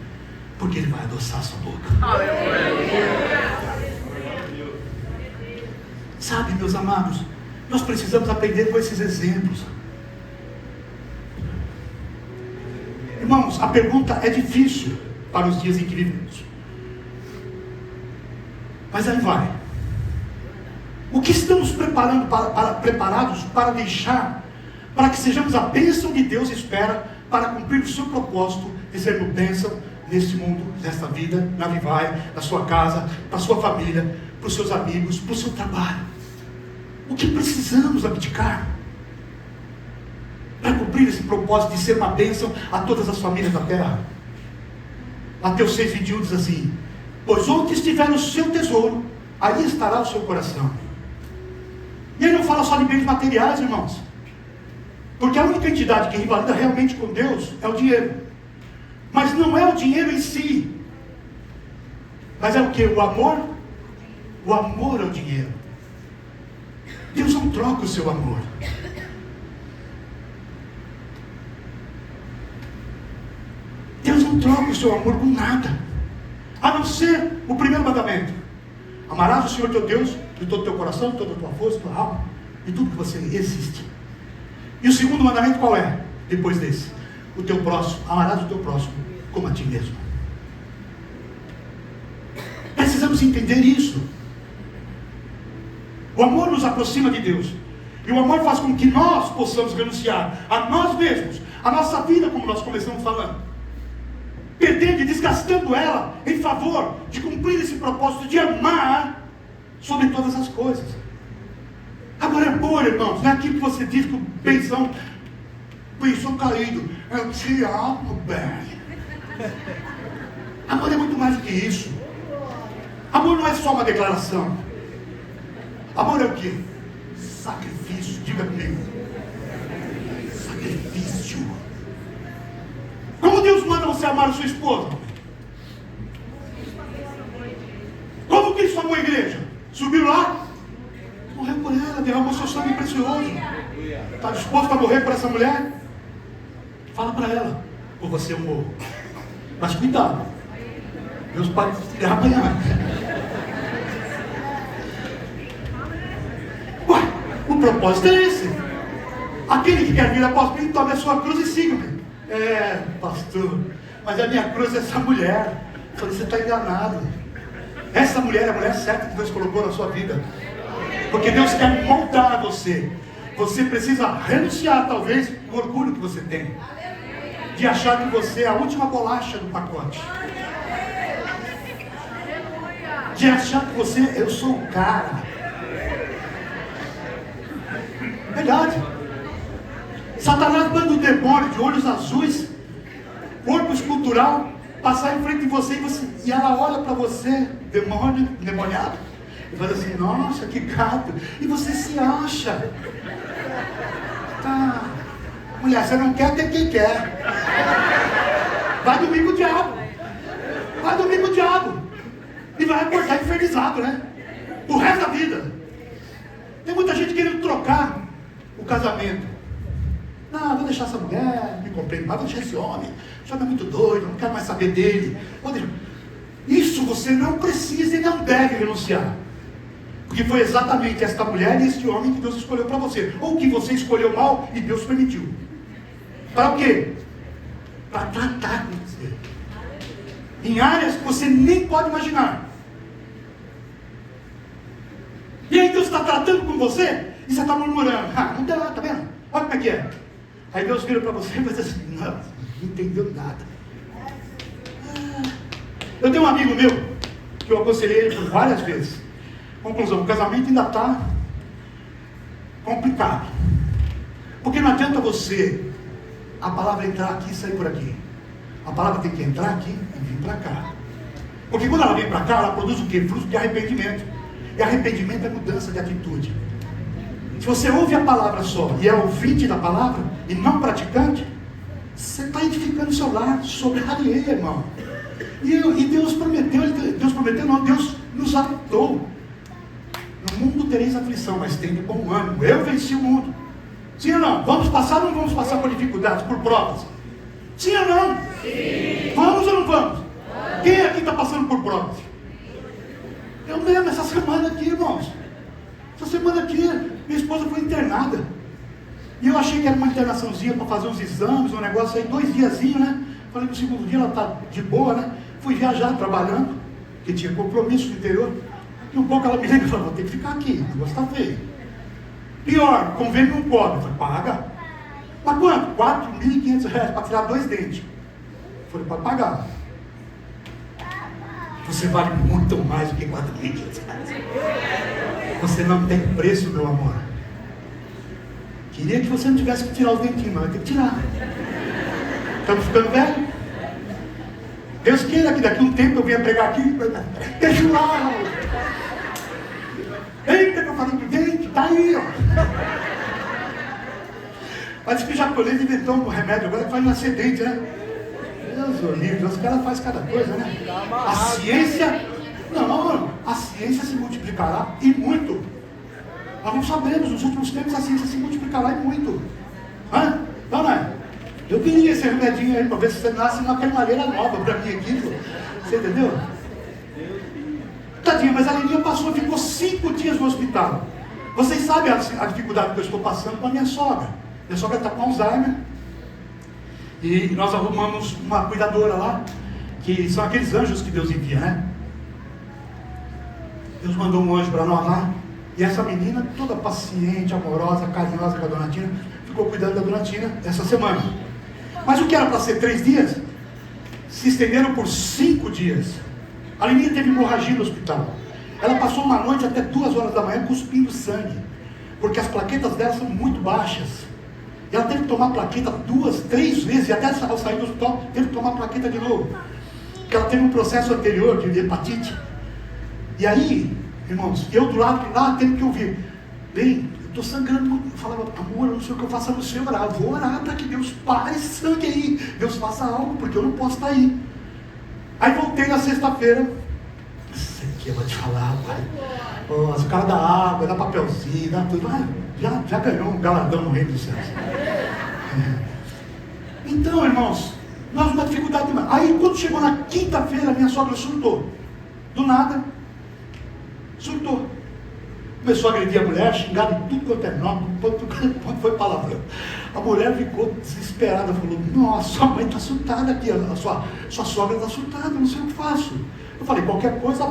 porque Ele vai adoçar a sua boca. Aleluia. Sabe, meus amados, nós precisamos aprender com esses exemplos. Irmãos, a pergunta é difícil para os dias em que vivemos. Mas aí vai. O que estamos preparando preparados para deixar, para que sejamos a bênção de Deus espera para cumprir o seu propósito de sermos bênção neste mundo, nesta vida, na Vivai, na sua casa, para a sua família, para os seus amigos, para o seu trabalho. O que precisamos abdicar para cumprir esse propósito de ser uma bênção a todas as famílias da terra? Mateus 6,21 diz assim: pois onde estiver o seu tesouro, aí estará o seu coração. E ele não fala só de bens materiais, irmãos, porque a única entidade que rivalida realmente com Deus é o dinheiro. Mas não é o dinheiro em si, mas é o que? O amor? O amor ao dinheiro. Deus não troca o seu amor. Deus não troca o seu amor com nada, a não ser o primeiro mandamento: amarás o Senhor teu Deus de todo o teu coração, de toda a tua força, de tua alma, de tudo que você existe. E o segundo mandamento qual é? Depois desse: o teu próximo, amarás o teu próximo como a ti mesmo. Precisamos entender isso. O amor nos aproxima de Deus, e o amor faz com que nós possamos renunciar a nós mesmos, a nossa vida, como nós começamos falando, perdendo e desgastando ela em favor de cumprir esse propósito de amar sobre todas as coisas. Agora, amor, irmãos, não é aquilo que você diz com pensão caído: eu te amo, bem. Amor é muito mais do que isso. Amor não é só uma declaração. Amor é o quê? Sacrifício. Diga comigo: sacrifício. Como Deus manda você amar a sua esposa? Como Cristo amou a igreja? Subiu lá, morreu por ela, derramou seu sangue precioso. Está disposto a morrer por essa mulher? Fala para ela: ou você amou. Mas cuidado, Deus pode te apanhar. O propósito é esse. Aquele que quer vir após mim, tome a sua cruz e siga-me. É, pastor, mas a minha cruz é essa mulher. Eu falei: você está enganado. Essa mulher é a mulher certa que Deus colocou na sua vida. Porque Deus quer moldar você. Você precisa renunciar, talvez, o orgulho que você tem. De achar que você é a última bolacha do pacote. De achar que você, eu sou o cara. Verdade. Satanás manda o demônio de olhos azuis, corpo escultural, passar em frente de você e ela olha para você, demônio, endemoniado, e fala assim, nossa, que gato. E você se acha. Tá. Mulher, você não quer ter quem quer. Vai dormir com o diabo. Vai dormir com o diabo. E vai acordar infernizado, né? O resto da vida. Tem muita gente querendo trocar o casamento. Não, vou deixar essa mulher, me compreende mais, vou deixar esse homem. Já está muito doido, não quero mais saber dele. Isso você não precisa e não deve renunciar. Porque foi exatamente esta mulher e este homem que Deus escolheu para você. Ou que você escolheu mal e Deus permitiu. Para o quê? Para tratar com você. Em áreas que você nem pode imaginar. E aí Deus está tratando com você e você está murmurando. Ah, não deu nada, tá vendo? Olha como é que é. Aí Deus vira para você e vai dizer assim, não entendeu nada. Eu tenho um amigo meu, que eu aconselhei ele por várias vezes. Conclusão, o casamento ainda está complicado. Porque não adianta você, a palavra entrar aqui e sair por aqui. A palavra tem que entrar aqui e vir para cá. Porque quando ela vem para cá, ela produz o quê? Fruto de arrependimento. E arrependimento é mudança de atitude. Se você ouve a palavra só e é ouvinte da palavra e não praticante, você está edificando o seu lar sobre a areia, irmão. E Deus prometeu, Deus nos alertou. No mundo tereis aflição, mas tem de bom ânimo. Eu venci o mundo. Sim ou não? Vamos passar ou não vamos passar por dificuldades, por provas? Sim ou não? Sim. Vamos ou não vamos? Quem aqui está passando por provas? Eu mesmo, essa semana aqui, irmãos. Essa semana aqui, minha esposa foi internada. E eu achei que era uma internaçãozinha para fazer uns exames, um negócio aí, 2 diazinhos, né? Falei que no segundo dia ela está de boa, né? Fui viajar trabalhando, que tinha compromisso no interior. E um pouco ela me liga e falou, vou ter que ficar aqui, o negócio está feio. Pior, convênio não pobre. Eu falei, paga. Mas quanto? R$4.500 para tirar 2 dentes. Eu falei, pode pagar. Você vale muito mais do que R$4.500. Você não tem preço, meu amor. Queria que você não tivesse que tirar os dentinhos, mas vai ter que tirar. Estamos ficando velhos. Deus queira que daqui a um tempo eu venha pregar aqui. Deixa lá. Eita, que eu falei do dente, tá aí, ó. Parece que o japonês inventou um remédio agora que faz nascer dente, né? Deus livre, os caras fazem cada coisa, né? A ciência, não, a ciência se multiplicará e muito. Nós não sabemos, nos últimos tempos a ciência se multiplicará e muito. Hã? Não é? Eu queria esse remedinho aí para ver se você nasce uma cremalheira nova para mim aqui, pô. Você entendeu? Tadinha, mas a Leninha passou, ficou 5 dias no hospital. Vocês sabem a dificuldade que eu estou passando com a minha sogra. Minha sogra está com Alzheimer. E nós arrumamos uma cuidadora lá, que são aqueles anjos que Deus envia, né? Deus mandou um anjo para nós lá. E essa menina, toda paciente, amorosa, carinhosa com a dona Tina, ficou cuidando da dona Tina essa semana. Mas o que era para ser 3 dias, se estenderam por 5 dias. A Leninha teve hemorragia no hospital. Ela passou uma noite até 2 horas da manhã cuspindo sangue, porque as plaquetas dela são muito baixas. E ela teve que tomar plaqueta 2, 3 vezes, e até ao sair do hospital, teve que tomar plaqueta de novo. Porque ela teve um processo anterior de hepatite. E aí, irmãos, eu do lado de lá tendo que ouvir. Bem, eu estou sangrando muito. Eu falava, amor, eu não sei o que eu faço a você orar. Eu vou orar para que Deus pare esse sangue aí. Deus faça algo, porque eu não posso estar aí. Aí voltei na sexta-feira. Isso aqui eu vou te falar, pai. Nossa, o cara dá água, dá papelzinho, dá tudo. Já ganhou um galardão no reino dos céus. Então, irmãos, nós uma dificuldade demais. Aí quando chegou na quinta-feira, minha sogra surtou. Do nada, surtou. Começou a agredir a mulher, xingar de tudo quanto é nome, quanto foi palavrão. A mulher ficou desesperada, falou, nossa, sua mãe está surtada aqui, a sua sogra está surtada, não sei o que faço. Eu falei, qualquer coisa,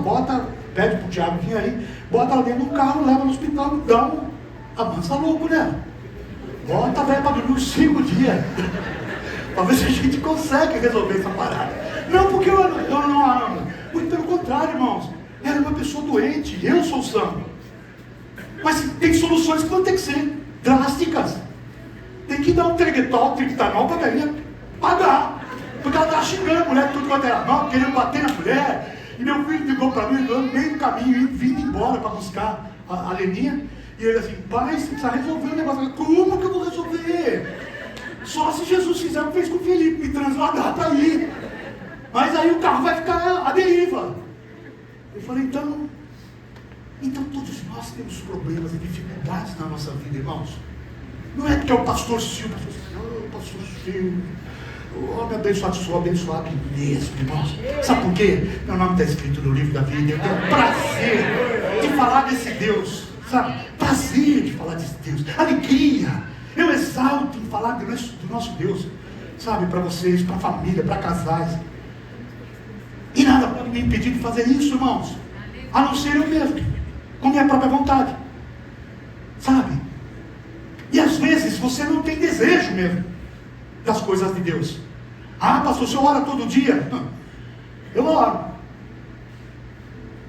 pede pro Tiago vir aí, bota ela dentro do carro, leva no hospital, dá um avança louco nela. Bota a velha para dormir uns 5 dias. Para ver se a gente consegue resolver essa parada. Não porque eu não a amo. Muito pelo contrário, irmãos. Ela é uma pessoa doente. Eu sou são. Mas tem soluções que vão ter que ser drásticas. Tem que dar um treguetol, triptanol para a velhinha pagar. Porque ela estava xingando a mulher tudo quanto era mal, querendo bater na mulher. E meu filho ligou para mim, no meio do caminho, vindo embora para buscar a Leninha. E ele assim, pai, você precisa resolver o negócio. Como que eu vou resolver? Só se Jesus fizer o que fez com o Felipe, me transladar para aí. Mas aí o carro vai ficar à deriva. Eu falei, então todos nós temos problemas e dificuldades na nossa vida, irmãos. Não é porque é o pastor Silvio, pastor Silvio, homem abençoado mesmo, irmãos. Sabe por quê? Meu nome está escrito no livro da vida. Eu tenho prazer de falar desse Deus, sabe? Prazer de falar desse Deus, alegria. Eu exalto em falar do nosso Deus, sabe? Para vocês, para a família, para casais. E nada pode me impedir de fazer isso, irmãos, a não ser eu mesmo, com minha própria vontade, sabe? E às vezes você não tem desejo mesmo das coisas de Deus. Ah, pastor, o senhor ora todo dia? Eu oro.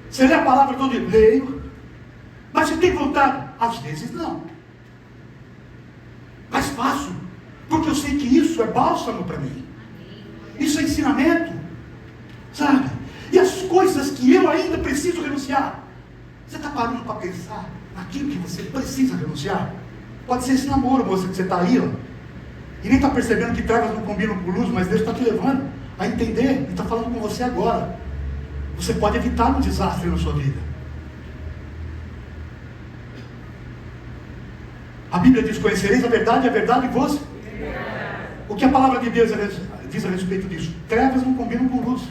Você lê a palavra todo dia? Leio. Mas você tem vontade? Às vezes não. Mas faço, porque eu sei que isso é bálsamo para mim. Isso é ensinamento, sabe? E as coisas que eu ainda preciso renunciar. Você está parando para pensar naquilo que você precisa renunciar? Pode ser esse namoro, moça, que você está aí, ó, e nem está percebendo que trevas não combinam com luz, mas Deus está te levando a entender e está falando com você agora. Você pode evitar um desastre na sua vida. A Bíblia diz, conhecereis a verdade, e a verdade vos. O que a palavra de Deus diz a respeito disso? Trevas não combinam com luz.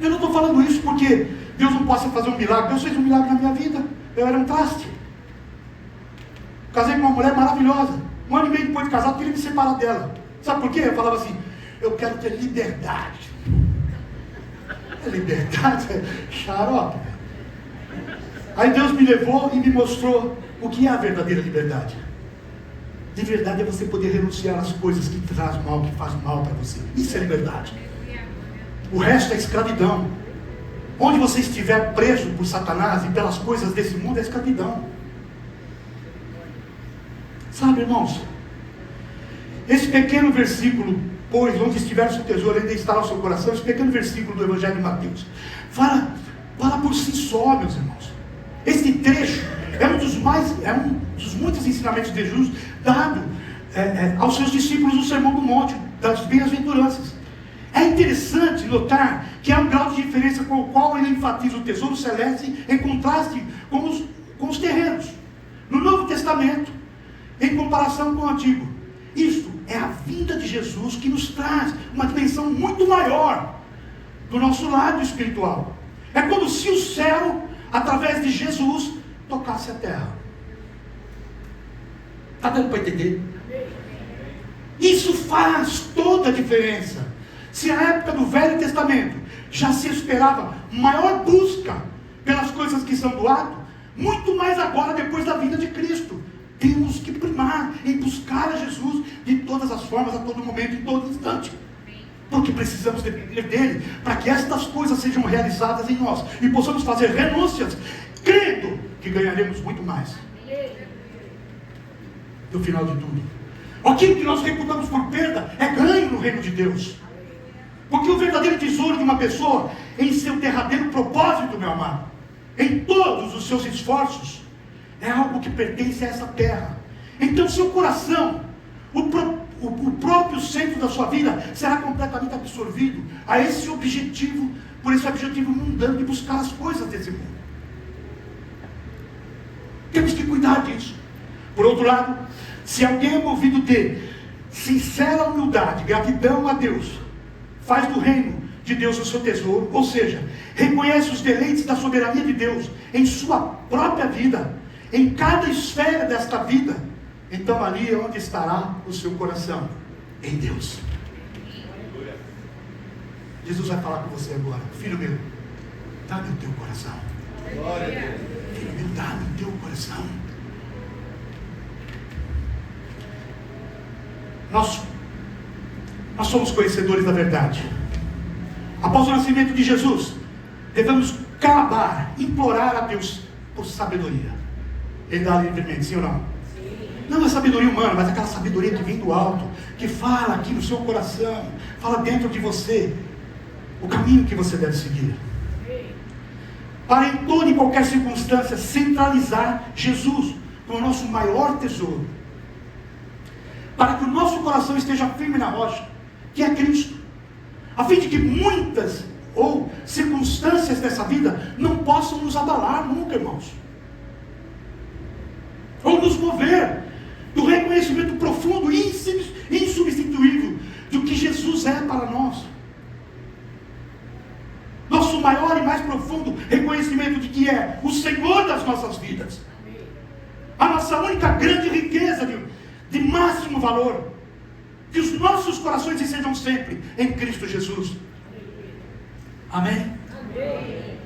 Eu não estou falando isso porque Deus não possa fazer um milagre. Deus fez um milagre na minha vida. Eu era um traste. Casei com uma mulher maravilhosa. 1 ano e meio depois de casado, eu queria me separar dela. Sabe por quê? Eu falava assim, eu quero ter liberdade. Liberdade é xarope. Aí Deus me levou e me mostrou o que é a verdadeira liberdade. De verdade é você poder renunciar às coisas que traz mal, que faz mal para você. Isso é liberdade. O resto é escravidão. Onde você estiver preso por Satanás e pelas coisas desse mundo, é escravidão. Sabe, irmãos? Esse pequeno versículo, pois onde estiver o seu tesouro, ainda estará o seu coração. Esse pequeno versículo do Evangelho de Mateus fala por si só, meus irmãos. Este trecho é um dos muitos ensinamentos de Jesus dado aos seus discípulos no Sermão do Monte, das bem-aventuranças. É interessante notar que há um grau de diferença com o qual ele enfatiza o tesouro celeste em contraste com os terrenos. No Novo Testamento, em comparação com o Antigo. Isto é a vinda de Jesus que nos traz uma dimensão muito maior do nosso lado espiritual. É como se o céu, através de Jesus, tocasse a terra. Está dando para entender? Isso faz toda a diferença. Se na época do Velho Testamento já se esperava maior busca pelas coisas que são do alto, muito mais agora, depois da vinda de Cristo, temos que primar em buscar a Jesus de todas as formas, a todo momento, em todo instante. Porque precisamos depender dele, para que estas coisas sejam realizadas em nós, e possamos fazer renúncias, crendo que ganharemos muito mais. No final de tudo, aquilo que nós reputamos por perda, é ganho no reino de Deus. Porque o verdadeiro tesouro de uma pessoa, em seu derradeiro propósito, meu amado, em todos os seus esforços, é algo que pertence a essa terra. Então seu coração, o próprio centro da sua vida, será completamente absorvido a esse objetivo, por esse objetivo mundano de buscar as coisas desse mundo. Temos que cuidar disso. Por outro lado, se alguém é movido de sincera humildade, gratidão a Deus, faz do reino de Deus o seu tesouro, ou seja, reconhece os deleites da soberania de Deus em sua própria vida, em cada esfera desta vida, então ali é onde estará o seu coração, em Deus. Jesus vai falar com você agora, filho meu, dá-me o teu coração. Filho meu, dá-me o teu coração. nós somos conhecedores da verdade. Após o nascimento de Jesus, devemos clamar, implorar a Deus por sabedoria. Ele dá livremente, sim ou não? Sim. Não é sabedoria humana, mas aquela sabedoria que vem do alto, que fala aqui no seu coração, fala dentro de você, o caminho que você deve seguir. Para em toda e qualquer circunstância centralizar Jesus como o nosso maior tesouro. Para que o nosso coração esteja firme na rocha, que é Cristo. A fim de que muitas ou circunstâncias dessa vida não possam nos abalar nunca, irmãos. Ou nos mover do reconhecimento profundo e insubstituível do que Jesus é para nós. Nosso maior e mais profundo reconhecimento de que é o Senhor das nossas vidas. A nossa única grande riqueza de máximo valor. Que os nossos corações estejam sempre em Cristo Jesus. Amém? Amém.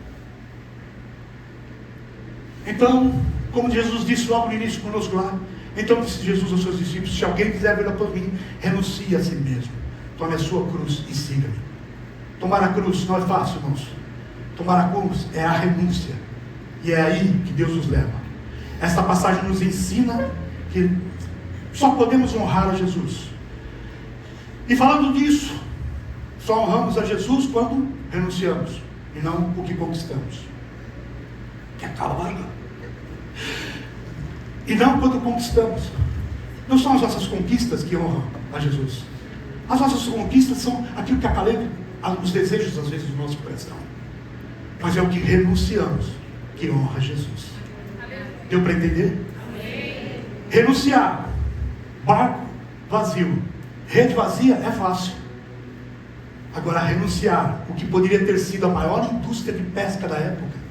Então, como Jesus disse logo no início conosco lá, então disse Jesus aos seus discípulos: se alguém quiser vir após mim, renuncie a si mesmo, tome a sua cruz e siga-me. Tomar a cruz não é fácil, irmãos. Tomar a cruz é a renúncia, e é aí que Deus nos leva. Esta passagem nos ensina que só podemos honrar a Jesus. E falando disso, só honramos a Jesus quando renunciamos, e não o que conquistamos. Que acaba. E não quando conquistamos. Não são as nossas conquistas que honram a Jesus. As nossas conquistas são aquilo que acalenta os desejos, às vezes, do nosso coração. Mas é o que renunciamos que honra Jesus. Deu para entender? Amém. Renunciar. Barco vazio. Rede vazia é fácil. Agora, renunciar o que poderia ter sido a maior indústria de pesca da época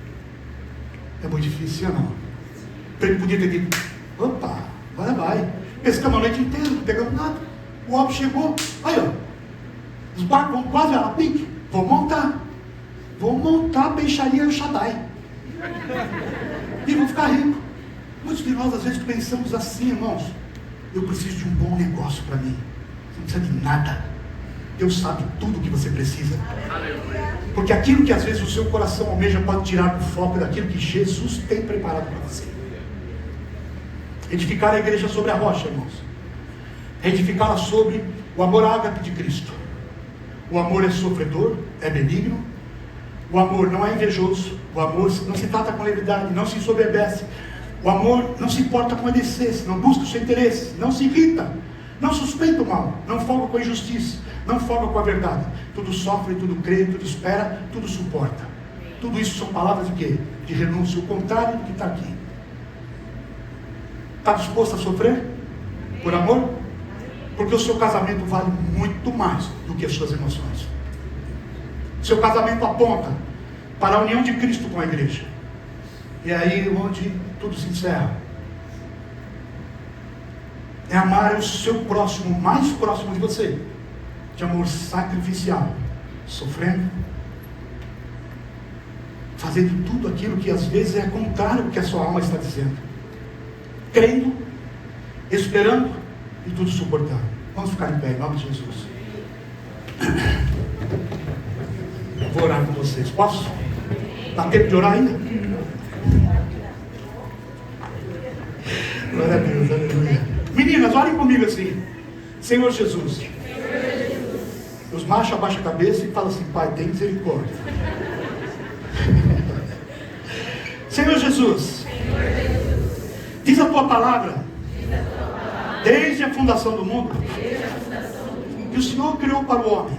é muito difícil, não? Então ele podia ter dito: opa, agora vai. Pescamos a noite inteira, não pegamos nada. O homem chegou, aí ó, os barcos vão quase a pique. Vou montar a peixaria El Shaddai e vou ficar rico. Muitos de nós às vezes pensamos assim, irmãos: eu preciso de um bom negócio para mim. Você não precisa de nada. Deus sabe tudo o que você precisa. Porque aquilo que às vezes o seu coração almeja pode tirar do foco daquilo que Jesus tem preparado para você. Edificar a igreja sobre a rocha, irmãos. Edificá-la sobre o amor ágape de Cristo. O amor é sofredor, é benigno. O amor não é invejoso. O amor não se trata com leviandade, não se ensoberbece. O amor não se importa com a decência, não busca o seu interesse, não se irrita, não suspeita o mal, não folga com a injustiça, não folga com a verdade. Tudo sofre, tudo crê, tudo espera, tudo suporta. Tudo isso são palavras de quê? De renúncia, o contrário do que está aqui. Está disposto a sofrer? Por amor? Porque o seu casamento vale muito mais do que as suas emoções. Seu casamento aponta para a união de Cristo com a igreja. E é aí onde tudo se encerra. É amar o seu próximo, mais próximo de você, de amor sacrificial, sofrendo, fazendo tudo aquilo que às vezes é contrário ao que a sua alma está dizendo, crendo, esperando e tudo suportando. Vamos ficar em pé em nome de Jesus. Eu vou orar com vocês, posso? Dá tempo de orar ainda? Glória a Deus, aleluia. Meninas, olhem comigo assim: Senhor Jesus. Os machos abaixam a cabeça e falam assim: Pai, tem misericórdia. Senhor Jesus, diz a tua palavra, desde a fundação do mundo, que o Senhor criou para o homem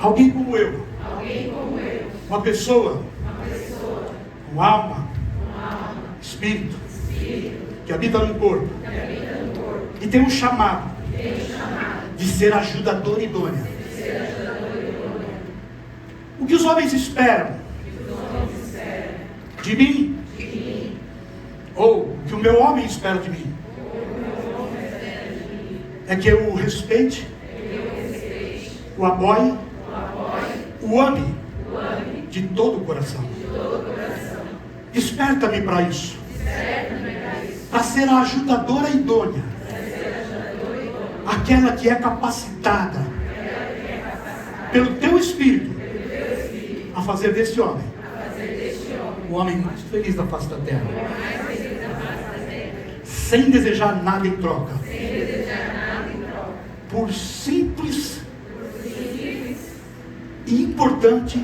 alguém como eu, uma pessoa com alma, espírito, que habita no corpo, e tem um chamado de ser ajudador idôneo. O que os homens esperam de mim, ou o que o meu homem espera de mim, é que eu o respeite, o apoie, o ame de todo o coração. Desperta-me para isso, para ser a ajudadora idônea aquela que é capacitada pelo teu Espírito a fazer deste homem o homem mais feliz da face da terra, sem desejar nada em troca, por simples e importante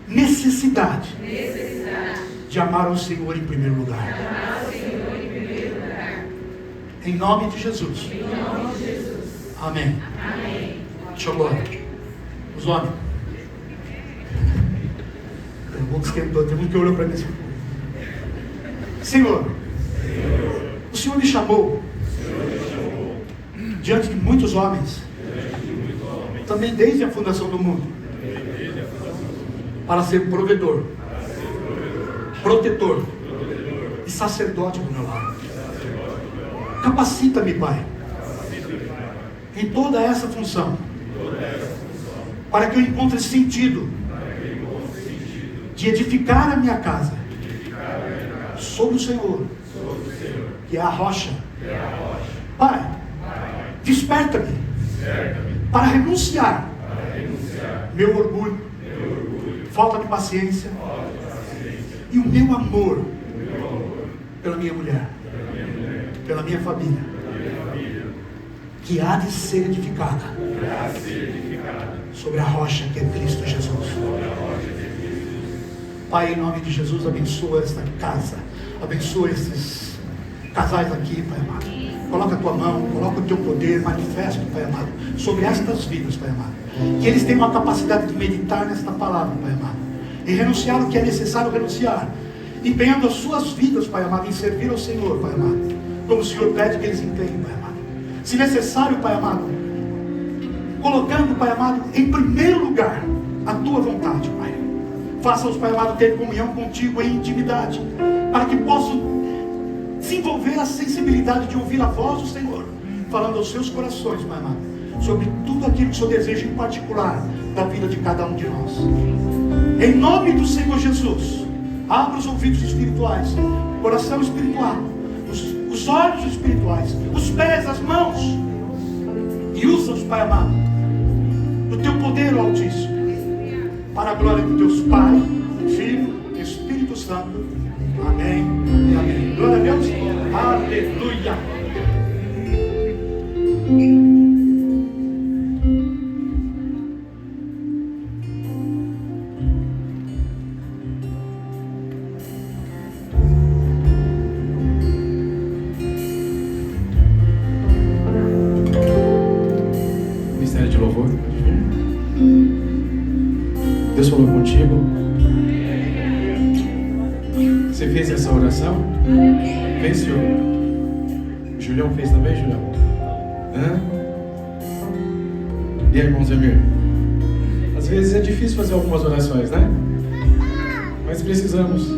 necessidade de amar ao Senhor em primeiro lugar. Em nome de Jesus. Amém. Deixa eu agora. Os homens. O mundo esquentou, tem muito que olhou para mim assim. Senhor, o Senhor me chamou diante de muitos homens, também desde a fundação do mundo, para ser provedor, protetor e sacerdote do meu lar. Capacita-me, Pai, em toda essa função, para que eu encontre sentido de edificar a minha casa sobre o Senhor, que é a rocha. Pai, desperta-me para renunciar meu orgulho, falta de paciência e o meu amor pela minha mulher, pela minha família, que há de ser edificada sobre a rocha que é Cristo Jesus. Pai, em nome de Jesus, abençoa esta casa, abençoa esses casais aqui, Pai amado. Coloca a tua mão, coloca o teu poder, manifesta, Pai amado, sobre estas vidas, Pai amado. Que eles tenham a capacidade de meditar nesta palavra, Pai amado, e renunciar o que é necessário renunciar, empenhando as suas vidas, Pai amado, em servir ao Senhor, Pai amado, como o Senhor pede que eles empenhem, Pai amado. Se necessário, Pai amado, colocando, Pai amado, em primeiro lugar a tua vontade, Pai. Faça-os, Pai amado, ter comunhão contigo em intimidade, para que possam desenvolver a sensibilidade de ouvir a voz do Senhor, falando aos seus corações, Pai amado, sobre tudo aquilo que o Senhor deseja em particular da vida de cada um de nós. Em nome do Senhor Jesus, abra os ouvidos espirituais, o coração espiritual, os olhos espirituais, os pés, as mãos, e usa-os, Pai amado, do teu poder, Altíssimo, para a glória de Deus Pai, Filho e Espírito Santo. Amém e amém. Glória a Deus. Aleluia. Ministério de louvor. Deus falou contigo. Você fez essa oração? Fez, senhor? Julião fez também, Julião? Hã? E aí, irmãos Emir? Às vezes é difícil fazer algumas orações, né? Mas precisamos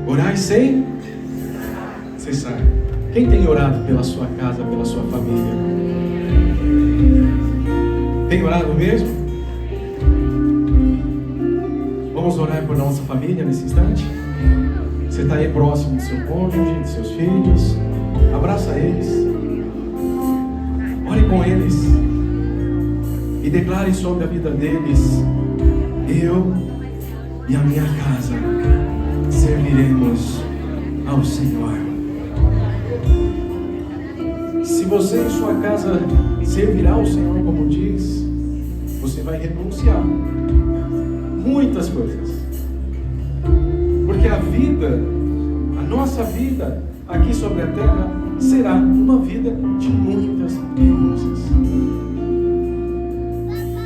orar e sem cessar. Quem tem orado pela sua casa, pela sua família? Tem orado mesmo? Vamos orar por nossa família nesse instante? Você está aí próximo do seu cônjuge, dos seus filhos. Abraça eles. Ore com eles. E declare sobre a vida deles: eu e a minha casa serviremos ao Senhor. Se você em sua casa servirá ao Senhor como diz, você vai renunciar muitas coisas, porque a vida, a nossa vida aqui sobre a terra será uma vida de muitas renúncias,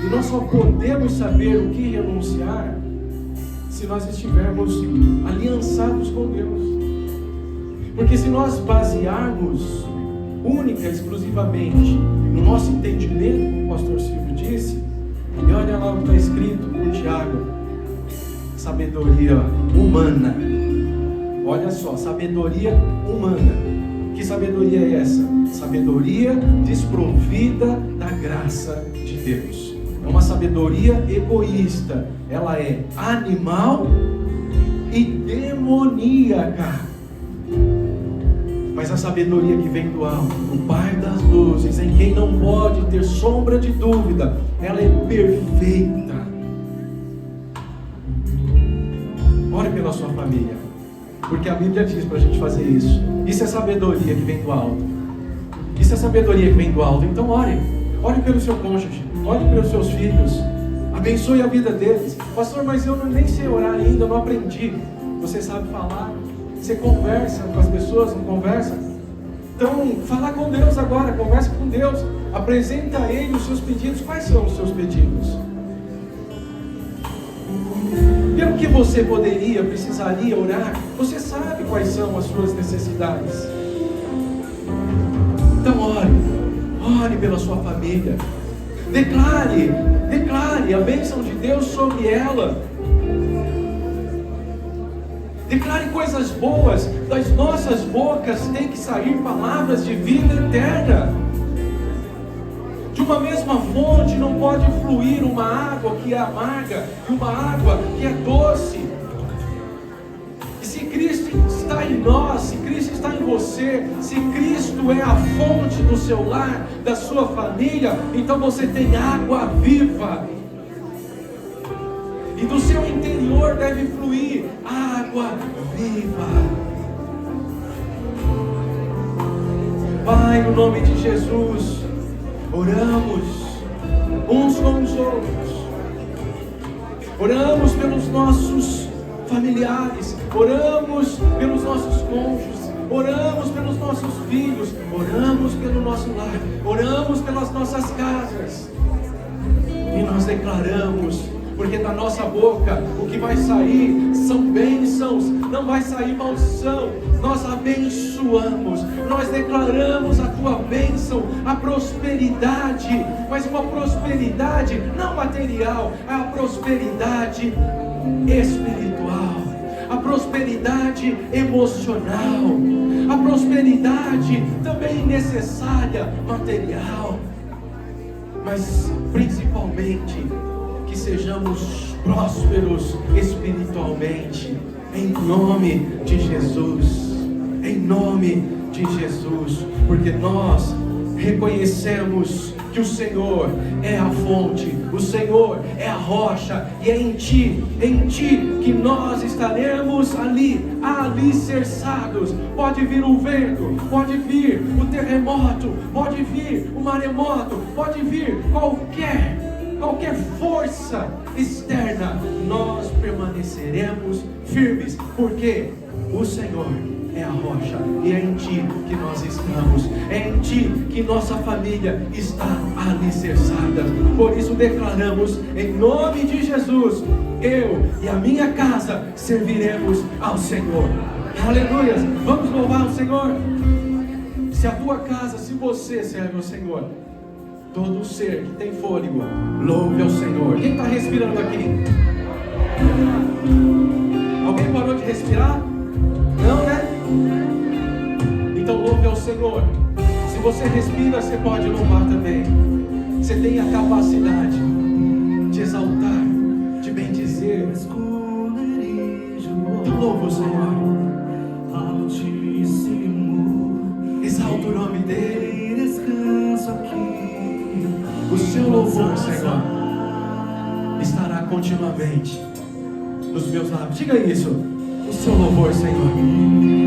e nós só podemos saber o que renunciar se nós estivermos aliançados com Deus. Porque se nós basearmos única e exclusivamente no nosso entendimento, como o pastor Silvio disse, e olha lá o que está escrito por Tiago: sabedoria humana. Olha só, sabedoria humana. Que sabedoria é essa? Sabedoria desprovida da graça de Deus. É uma sabedoria egoísta. Ela é animal e demoníaca. Mas a sabedoria que vem do alto, o Pai das luzes, em quem não pode ter sombra de dúvida, ela é perfeita. Ore pela sua família, porque a Bíblia diz para a gente fazer isso. Isso é sabedoria que vem do alto. Isso é sabedoria que vem do alto. Então ore. Ore pelo seu cônjuge, ore pelos seus filhos, abençoe a vida deles. Pastor, mas eu nem sei orar ainda, eu não aprendi. Você sabe falar, você conversa com as pessoas, não conversa? Então, fala com Deus agora, conversa com Deus, apresenta a Ele os seus pedidos. Quais são os seus pedidos? Pelo que você precisaria orar, você sabe quais são as suas necessidades. Então ore pela sua família, declare a bênção de Deus sobre ela, declare coisas boas. Das nossas bocas tem que sair palavras de vida eterna. De uma mesma fonte não pode fluir uma água que é amarga e uma água que é doce. E se Cristo está em nós, se Cristo está em você, se Cristo é a fonte do seu lar, da sua família, então você tem água viva. E do seu interior deve fluir água viva. Pai, no nome de Jesus, oramos uns com os outros, oramos pelos nossos familiares, oramos pelos nossos cônjuges, oramos pelos nossos filhos, oramos pelo nosso lar, oramos pelas nossas casas, e nós declaramos, porque da nossa boca o que vai sair são bênçãos, não vai sair maldição. Nós abençoamos, nós declaramos a tua bênção, a prosperidade, mas uma prosperidade não material, é a prosperidade espiritual, a prosperidade emocional, a prosperidade também necessária, material, mas principalmente que sejamos prósperos espiritualmente, em nome de Jesus, em nome de Jesus, porque nós reconhecemos que o Senhor é a fonte, o Senhor é a rocha, e é em Ti que nós estaremos alicerçados. Pode vir o vento, pode vir o terremoto, pode vir o maremoto, pode vir qualquer força externa, nós permaneceremos firmes, porque o Senhor é a rocha, e é em Ti que nós estamos, é em Ti que nossa família está alicerçada. Por isso declaramos, em nome de Jesus, eu e a minha casa serviremos ao Senhor. Aleluia! Vamos louvar o Senhor. Se a tua casa, se você serve ao Senhor, todo ser que tem fôlego, louve ao Senhor. Quem está respirando aqui? Alguém parou de respirar? Não, né? Então louve ao Senhor. Se você respira, você pode louvar também. Você tem a capacidade de exaltar, de bendizer. Então louve o Senhor. Exalta o nome dEle. Descanso aqui. O seu louvor, Senhor, estará continuamente nos meus lábios. Diga isso. O seu louvor, Senhor,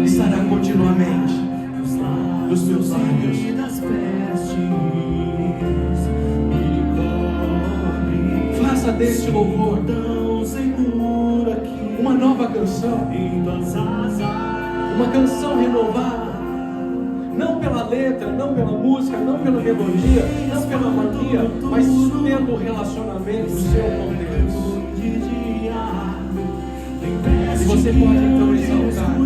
estará continuamente nos meus lábios. Faça deste louvor uma nova canção, uma canção renovada. Não pela letra, não pela música, não pela melodia, não pela mania, mas pelo relacionamento seu com Deus. E você pode então exaltar.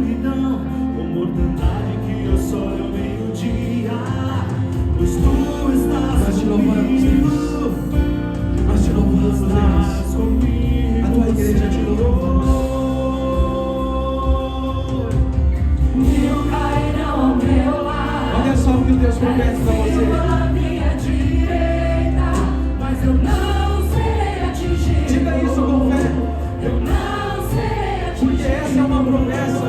Nós te louvamos, Deus. Nós te louvamos, Deus. A tua igreja te louva. Olha só o que Deus promete para você. Diga isso com fé. Porque essa é uma promessa.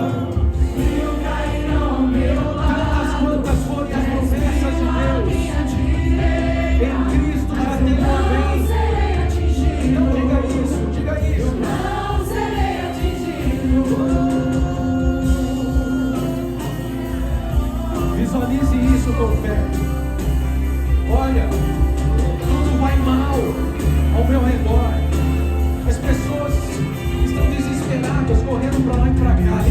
isso tão perto. Olha, tudo vai mal ao meu redor. As pessoas estão desesperadas, correndo para lá e para cá.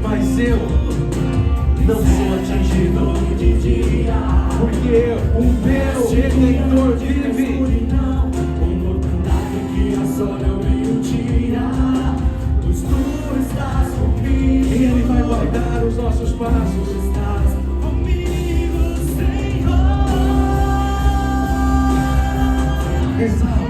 Mas eu não sou atingido, porque o meu Redentor vive. E Ele vai guardar os nossos passos. Exato.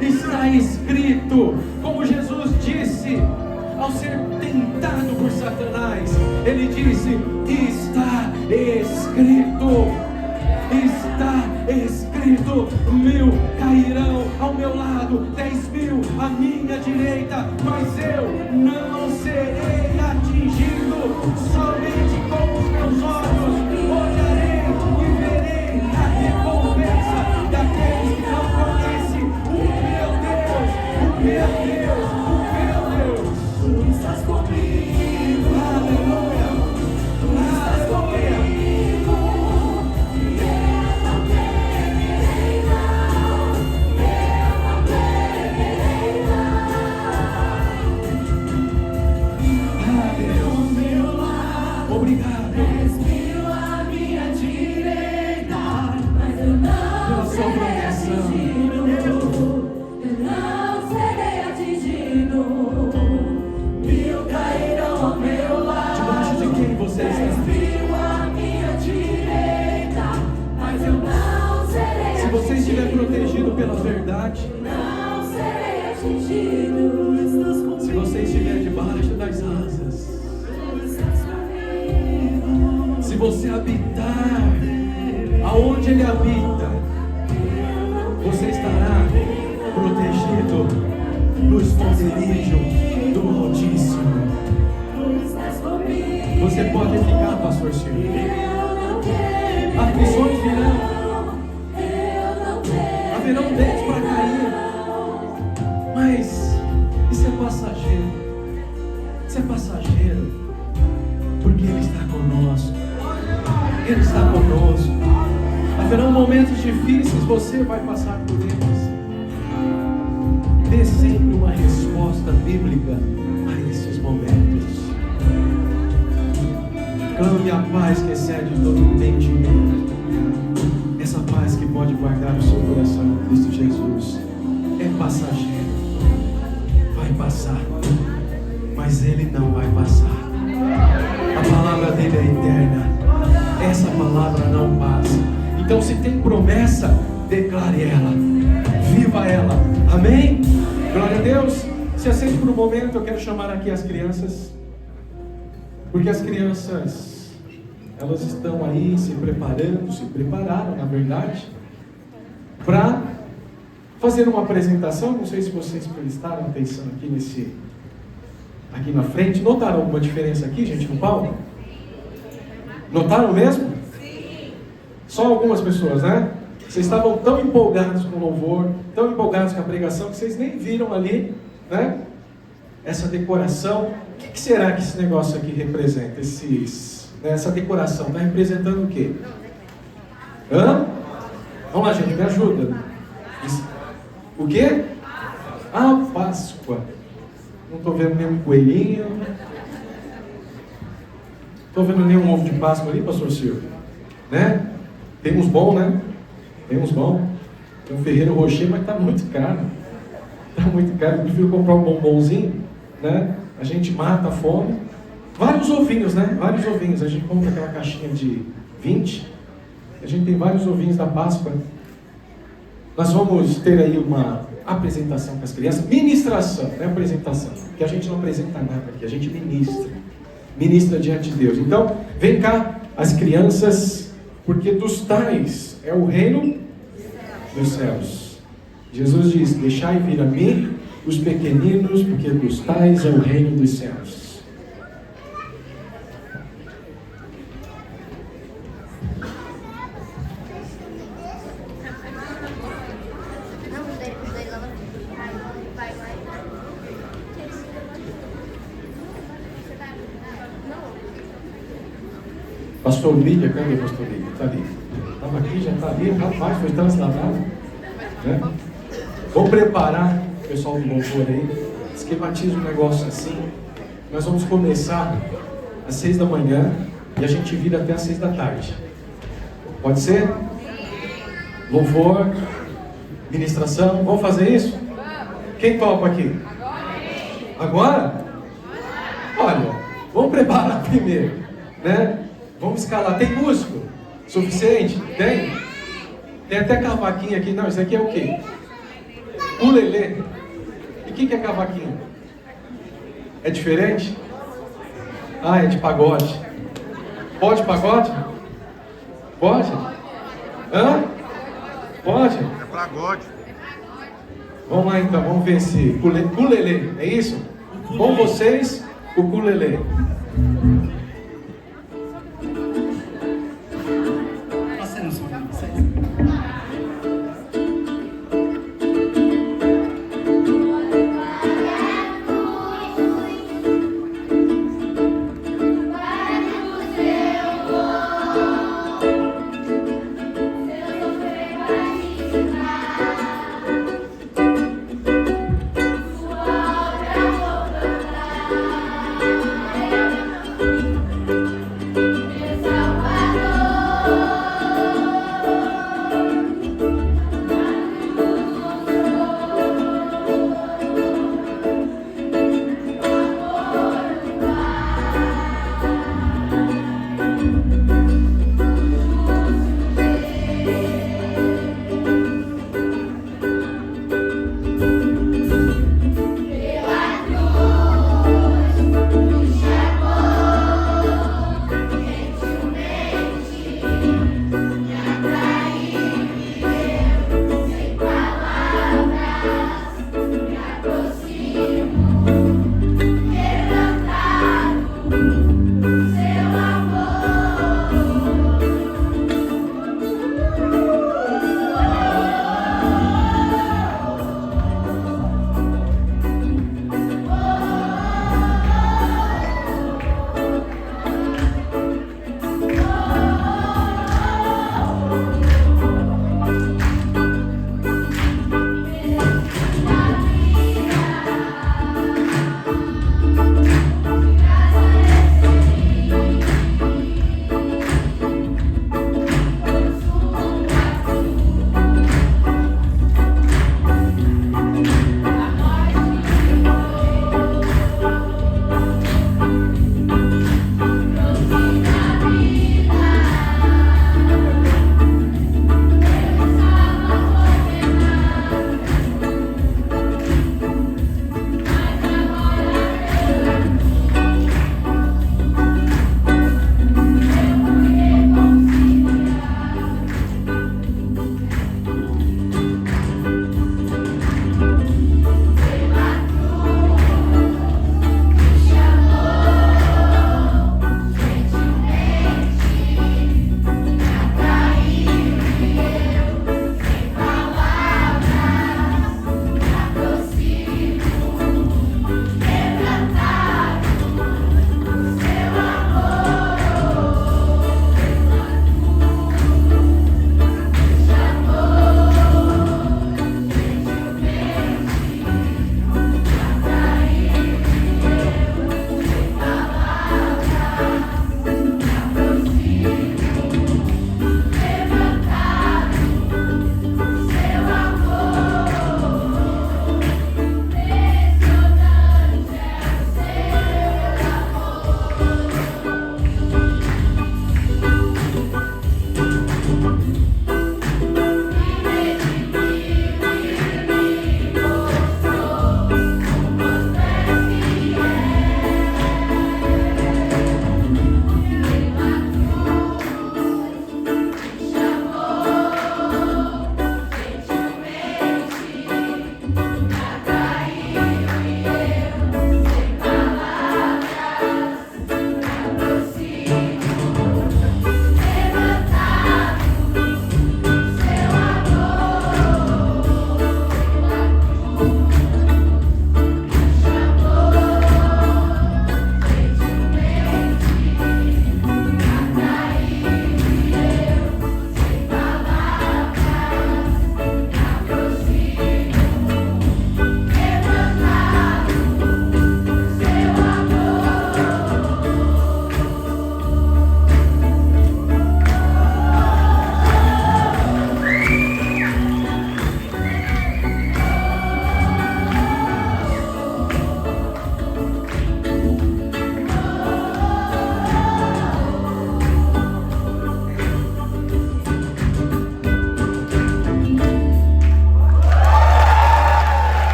Está escrito, como Jesus disse ao ser tentado por Satanás. Ele disse: está escrito, está escrito, 1000 cairão ao meu lado, 10.000 à minha direita, mas eu não serei atingido. Somente com os meus olhos olharei e verei a recompensa daqueles que não conhecem o meu Deus, o meu Deus, o meu Deus. Tu estás comigo, aleluia, tu estás comigo. Obrigado. 10.000 à minha direita, mas eu não serei atingido. Eu não serei atingido. 1000 cairão ao meu lado. Debaixo de quem você está? 10.000 à minha direita, mas eu não serei atingido. Se você estiver protegido pela verdade, não serei atingido. se você estiver debaixo das asas, se você habitar aonde Ele habita, você estará protegido no esconderijo do Altíssimo. Você pode ficar, pastor Silvio. Aflições virão, haverão dedos para cair, mas isso é passageiro. Isso é passageiro, porque Ele está conosco. Ele está conosco. Haverão momentos difíceis, você vai passar por eles. Dê sempre uma resposta bíblica a esses momentos. Clame a paz que excede todo entendimento. Essa paz que pode guardar o seu coração em Cristo Jesus é passageiro. Vai passar. mas ele não vai passar. A palavra dele é eterna. Essa palavra não passa. Então, se tem promessa, declare ela, viva ela. Amém? Glória a Deus. Se aceite por um momento, eu quero chamar aqui as crianças, porque as crianças, elas estão aí se preparando, se prepararam, na verdade, para fazer uma apresentação. Não sei se vocês prestaram atenção aqui na frente. Notaram alguma diferença aqui, gente, no palco? Notaram mesmo? Sim. Só algumas pessoas, né? Vocês estavam tão empolgados com o louvor, tão empolgados com a pregação, que vocês nem viram ali, né? Essa decoração. O que será que esse negócio aqui representa? Essa decoração está representando o quê? Hã? Vamos lá, gente, me ajuda. O quê? Ah, Páscoa. Não estou vendo nenhum coelhinho. Estou vendo nenhum ovo de Páscoa ali, pastor Silvio. Né? Tem uns bons, né? Tem uns bons. Tem um Ferreiro Rocher, mas está muito caro. Está muito caro. Eu prefiro comprar um bombonzinho, né? A gente mata a fome. Vários ovinhos, né? Vários ovinhos. A gente compra aquela caixinha de 20. A gente tem vários ovinhos da Páscoa. Nós vamos ter aí uma apresentação com as crianças. Ministração, não é apresentação. Porque a gente não apresenta nada aqui, a gente ministra. Ministra diante de Deus. Então, vem cá as crianças, porque dos tais é o reino dos céus. Jesus diz: deixai vir a mim os pequeninos, porque dos tais é o reino dos céus. Pastor Lídia, cadê o pastor Lídia? Está ali. Estava aqui, já está ali, rapaz, foi transladado. Né? Vou preparar o pessoal do louvor aí, esquematiza um negócio assim. Nós vamos começar às 6 da manhã e a gente vira até às 6 da tarde. Pode ser? Louvor, ministração, vamos fazer isso? Quem topa aqui? Agora? Olha, vamos preparar primeiro, né? Vamos escalar. Tem músico suficiente? Tem? Tem até cavaquinho aqui. Não, isso aqui é o quê? Ukulele. E o que é cavaquinho? É diferente? Ah, é de pagode. Pode pagode? Pode? Hã? Pode? É pagode. Vamos lá então, vamos ver se... Ukulele, é isso? Com vocês, o ukulele. Sua obra vou cantar.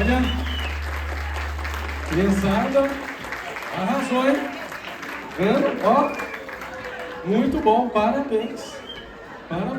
Olha, criançada, arrasou, hein? Vendo? Ó, muito bom, parabéns. Parabéns.